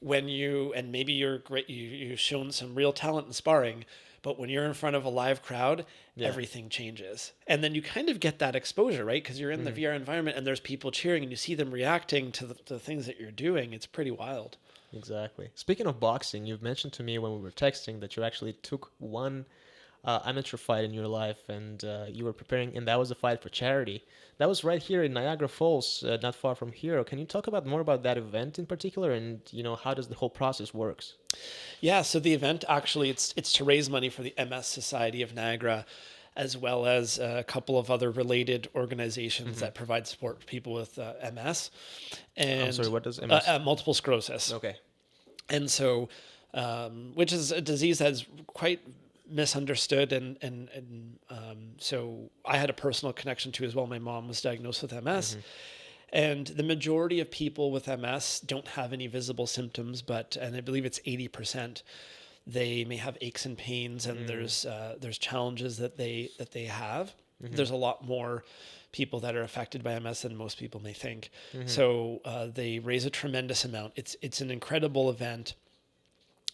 when and maybe you're great, you've shown some real talent in sparring, but when you're in front of a live crowd, Yeah. everything changes. And then you kind of get that exposure, right? Because you're in the Mm-hmm. VR environment and there's people cheering and you see them reacting to the things that you're doing. It's pretty wild. Exactly. Speaking of boxing, you've mentioned to me when we were texting that you actually took one amateur fight in your life, and you were preparing, and that was a fight for charity. That was right here in Niagara Falls, not far from here. Can you talk about more about that event in particular, and how does the whole process works? Yeah, so the event actually it's to raise money for the MS Society of Niagara, as well as a couple of other related organizations that provide support to people with MS. And I'm sorry, what does MS? multiple sclerosis. Okay. And so, which is a disease that's quite misunderstood, and so I had a personal connection to as well. My mom was diagnosed with MS. And the majority of people with MS don't have any visible symptoms, and I believe it's 80%. They may have aches and pains, and there's challenges that they have. There's a lot more people that are affected by MS than most people may think. So they raise a tremendous amount. It's an incredible event,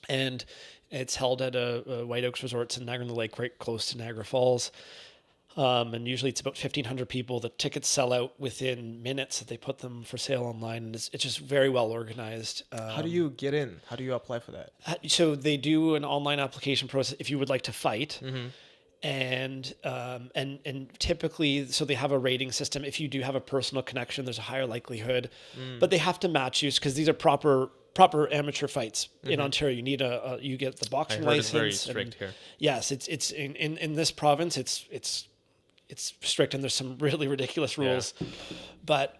and it's held at a White Oaks Resorts in Niagara-on-the-Lake, right close to Niagara Falls. And usually it's about 1,500 people. The tickets sell out within minutes that they put them for sale online. And it's just very well organized. How do you get in? How do you apply for that? So they do an online application process if you would like to fight. And typically, so they have a rating system. If you do have a personal connection, there's a higher likelihood. But they have to match you because these are proper amateur fights in Ontario. You need you get the boxing license. It's very strict here. Yes, it's in this province. It's strict, and there's some really ridiculous rules. But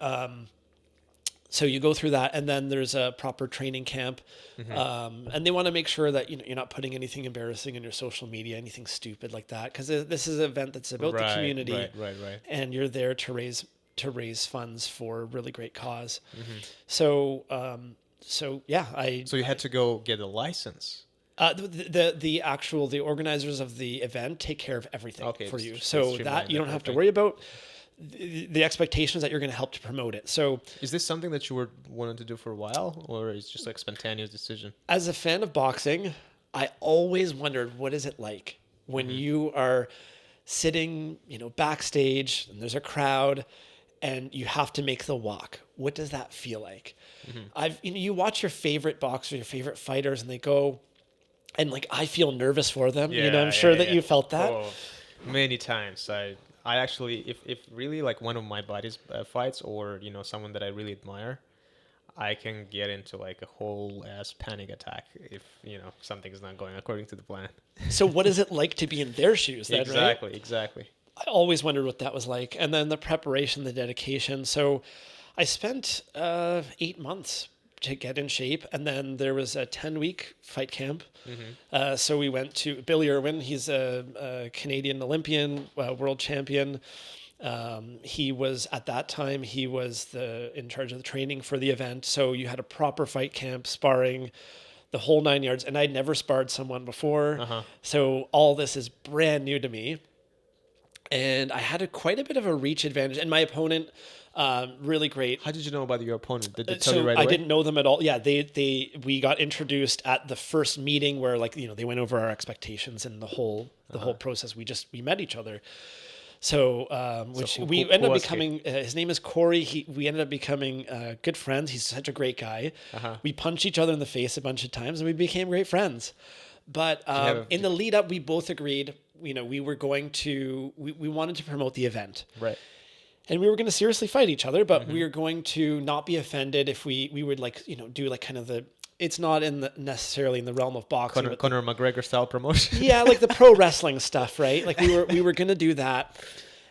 so you go through that, and then there's a proper training camp, and they want to make sure that you're not putting anything embarrassing in your social media, anything stupid like that, because this is an event that's about the community, right. and you're there to raise funds for a really great cause. So yeah, So you had to go get a license. The organizers of the event take care of everything for you, so that you don't have to worry about. The expectation is that you're going to help to promote it. So is this something that you were wanting to do for a while, or is it just like spontaneous decision? As a fan of boxing, I always wondered, what is it like when you are sitting, backstage and there's a crowd and you have to make the walk? What does that feel like? You watch your favorite boxers, your favorite fighters, and they go, and like, I feel nervous for them. I'm sure that you felt that. Oh, many times. I actually, if really like one of my buddies fights, or someone that I really admire, I can get into like a whole ass panic attack if something's not going according to the plan. So what is it like to be in their shoes then, right? Exactly. I always wondered what that was like. And then the preparation, the dedication. So I spent 8 months to get in shape, and then there was a 10-week fight camp. So we went to Billy Irwin. He's a Canadian Olympian, world champion. He was at that time in charge of the training for the event. So you had a proper fight camp, sparring, the whole 9 yards. And I'd never sparred someone before, so all this is brand new to me. And I had quite a bit of a reach advantage, and my opponent. Really great. How did you know about your opponent? Did they tell you right away? I didn't know them at all. Yeah, we got introduced at the first meeting where they went over our expectations and the whole process. We met each other. So we ended up becoming. His name is Corey. We ended up becoming good friends. He's such a great guy. We punched each other in the face a bunch of times, and we became great friends. But in the lead up, we both agreed. We were going to. We wanted to promote the event. Right. And we were going to seriously fight each other, but we were going to not be offended if we would do like kind of it's not necessarily in the realm of boxing. Conor McGregor style promotion. Yeah, like the pro wrestling stuff, right? Like we were going to do that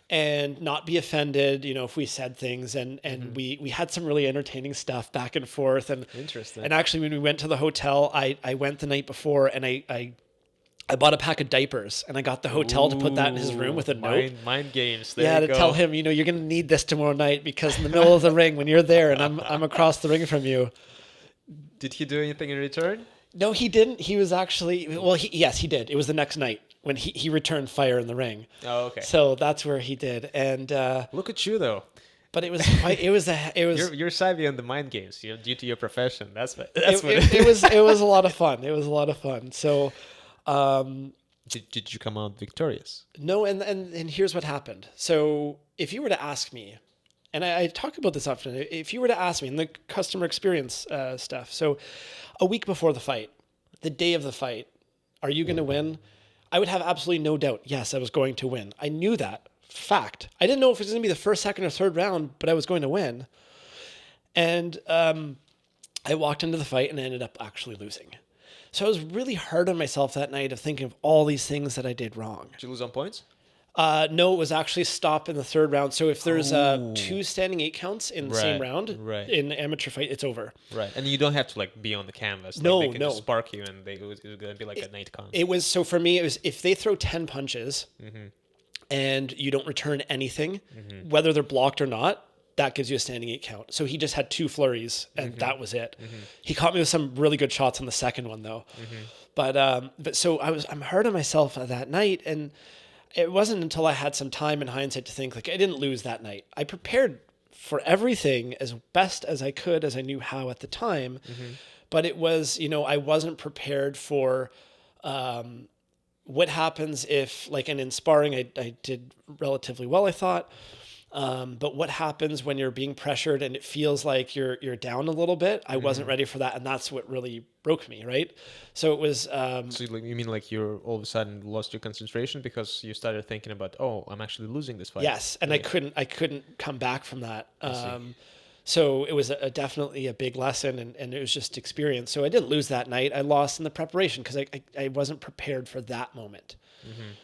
and not be offended, if we said things, and we had some really entertaining stuff back and forth. And interesting. And actually, when we went to the hotel, I went the night before, and I bought a pack of diapers, and I got the hotel to put that in his room with a note. Mind games. There you to tell him, you're going to need this tomorrow night, because in the middle of the ring, when you're there and I'm across the ring from you. Did he do anything in return? No, he didn't. He was actually, yes, he did. It was the next night. when he returned fire in the ring. Oh, okay. So that's where he did. And Look at you though. but it was quite it was You're savvy on the mind games, due to your profession. That's what. it was a lot of fun. It was a lot of fun. So Did you come out victorious? no, and here's what happened. So if you were to ask me, and I talk about this often, if you were to ask me in the customer experience stuff, so a week before the fight, the day of the fight, are you going to win? I would have absolutely no doubt. Yes, I was going to win. I knew that. Fact. I didn't know if it was going to be the first, second, or third round, but I was going to win. And I walked into the fight and I ended up actually losing. So I was really hard on myself that night of thinking of all these things that I did wrong. Did you lose on points? No, it was actually stop in the third round. So if there's 2 standing 8 counts in the same round, in the amateur fight, it's over. Right, and you don't have to like be on the canvas. Like, No, they can no. just spark you, and it was going to be like a night con. It was, so for me, it was if they throw 10 punches and you don't return anything, whether they're blocked or not, that gives you a standing 8 count. So he just had 2 flurries and that was it. He caught me with some really good shots on the second one though. But so I'm hard on myself that night, and it wasn't until I had some time in hindsight to think like I didn't lose that night. I prepared for everything as best as I could, as I knew how at the time. But it was, I wasn't prepared for what happens if, like, and in sparring, I did relatively well, I thought. But what happens when you're being pressured and it feels like you're down a little bit? I wasn't ready for that, and that's what really broke me, right? So it was. So you mean like you're all of a sudden lost your concentration because you started thinking about, oh, I'm actually losing this fight. Yes, and I couldn't come back from that. So it was definitely a big lesson, and it was just experience. So I didn't lose that night. I lost in the preparation because I wasn't prepared for that moment.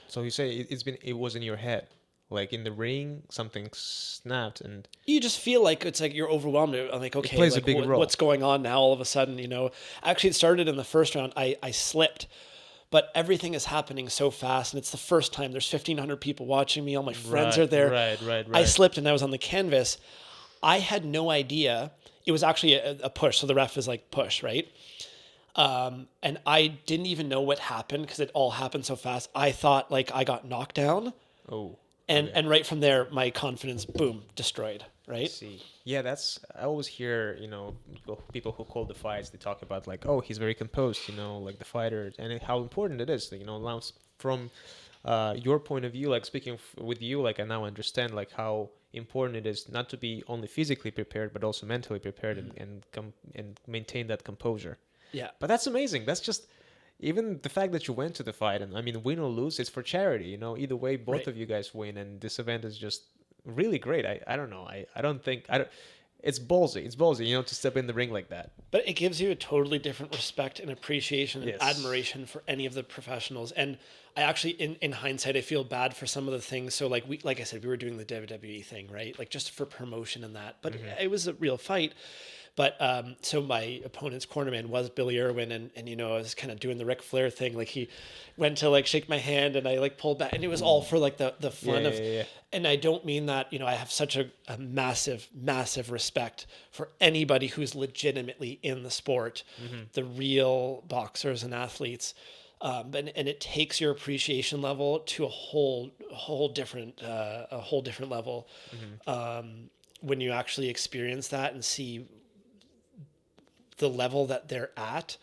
So you say it was in your head. Like in the ring, something snapped, and you just feel like it's like you're overwhelmed. I'm like, okay, plays like, a big role. What's going on now? All of a sudden, Actually, it started in the first round. I slipped, but everything is happening so fast, and it's the first time. There's 1,500 people watching me. All my friends are there. Right. I slipped, and I was on the canvas. I had no idea. It was actually a push, so the ref is like, push, right? And I didn't even know what happened because it all happened so fast. I thought like I got knocked down. Oh. And right from there, my confidence, boom, destroyed, right? See. Yeah, I always hear, people who call the fights, they talk about like, oh, he's very composed, like the fighter, and how important it is, now from your point of view, like speaking with you, like I now understand like how important it is not to be only physically prepared, but also mentally prepared and maintain that composure. Yeah. But that's amazing. That's just... Even the fact that you went to the fight, and I mean, win or lose, it's for charity. Either way, both of you guys win, and this event is just really great. I don't know. I don't think it's ballsy. It's ballsy, to step in the ring like that. But it gives you a totally different respect and appreciation and admiration for any of the professionals. And I actually, in hindsight, I feel bad for some of the things. So like I said, we were doing the WWE thing, right? Like just for promotion and that. But it was a real fight. But so my opponent's cornerman was Billy Irwin, and I was kind of doing the Ric Flair thing. Like he went to like shake my hand, and I like pulled back, and it was all for like the fun of. Yeah. And I don't mean that, I have such a massive, massive respect for anybody who's legitimately in the sport, the real boxers and athletes. And it takes your appreciation level to a whole different level when you actually experience that and see the level that they're at,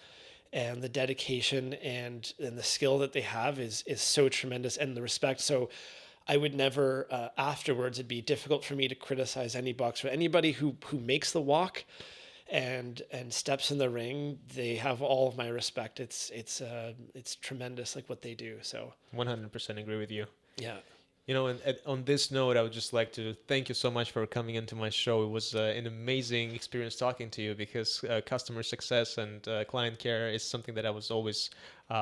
and the dedication and the skill that they have is so tremendous, and the respect. So I would never afterwards, it'd be difficult for me to criticize any boxer. Anybody who makes the walk and steps in the ring, they have all of my respect. It's tremendous, like what they do. So 100% agree with you. Yeah. And on this note, I would just like to thank you so much for coming into my show. It was an amazing experience talking to you, because customer success and client care is something that I was always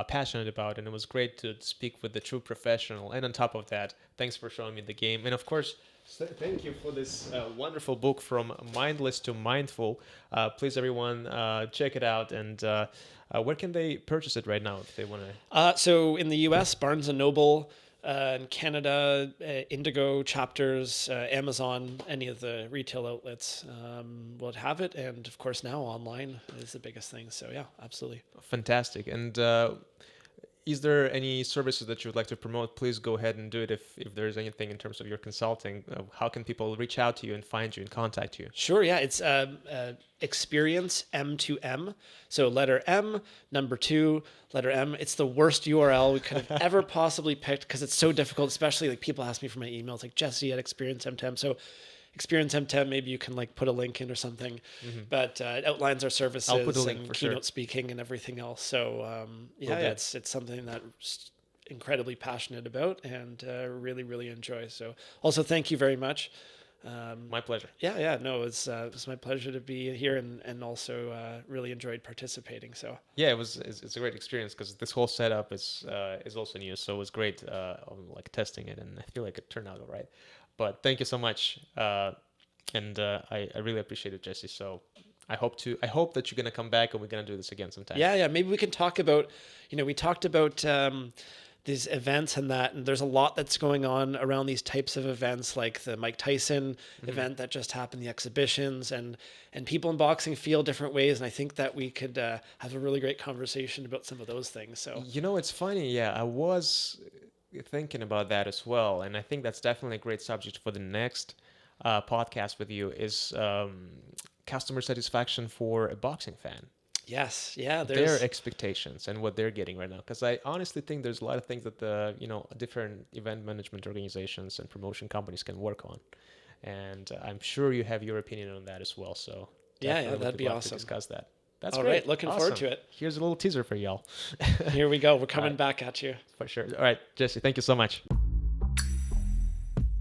passionate about, and it was great to speak with the true professional. And on top of that, thanks for showing me the game. And of course, thank you for this wonderful book, From Mindless to Mindful. Please, everyone, check it out. And where can they purchase it right now if they want to? So in the U.S., Barnes & Noble, in Canada, Indigo chapters, Amazon, any of the retail outlets will have it. And of course now online is the biggest thing. So yeah, absolutely. Fantastic. And is there any services that you would like to promote? Please go ahead and do it. If there's anything in terms of your consulting, how can people reach out to you and find you and contact you? Sure. Yeah. It's experience M2M. So letter M, number 2, letter M. It's the worst URL we could have ever possibly picked because it's so difficult, especially like people ask me for my email. It's like Jesse at Experience M2M. So Experience M10, maybe you can like put a link in or something, but it outlines our services I'll put a link and for keynote sure. speaking and everything else. So yeah, Okay. it's something that I'm incredibly passionate about and really, really enjoy. So also thank you very much. My pleasure. Yeah, no, it was my pleasure to be here and also really enjoyed participating. So Yeah, it's a great experience because this whole setup is also new, so it was great like testing it, and I feel like it turned out all right. But thank you so much, and I really appreciate it, Jesse. So I hope that you're gonna come back and we're gonna do this again sometime. yeah, maybe we can talk about, we talked about these events and that, and there's a lot that's going on around these types of events, like the Mike Tyson event that just happened, the exhibitions, and people in boxing feel different ways, and I think that we could have a really great conversation about some of those things. So It's funny. Yeah, I was thinking about that as well, and I think that's definitely a great subject for the next podcast with you. Is customer satisfaction for a boxing fan? yes, yeah, Their expectations and what they're getting right now, because I honestly think there's a lot of things that the different event management organizations and promotion companies can work on, and I'm sure you have your opinion on that as well. So yeah, definitely that'd would be love to awesome. discuss that. That's All great. right, looking forward Awesome. to it. Here's a little teaser for y'all. Here we go. We're coming right. back at you. For sure. All right, Jesse, thank you so much.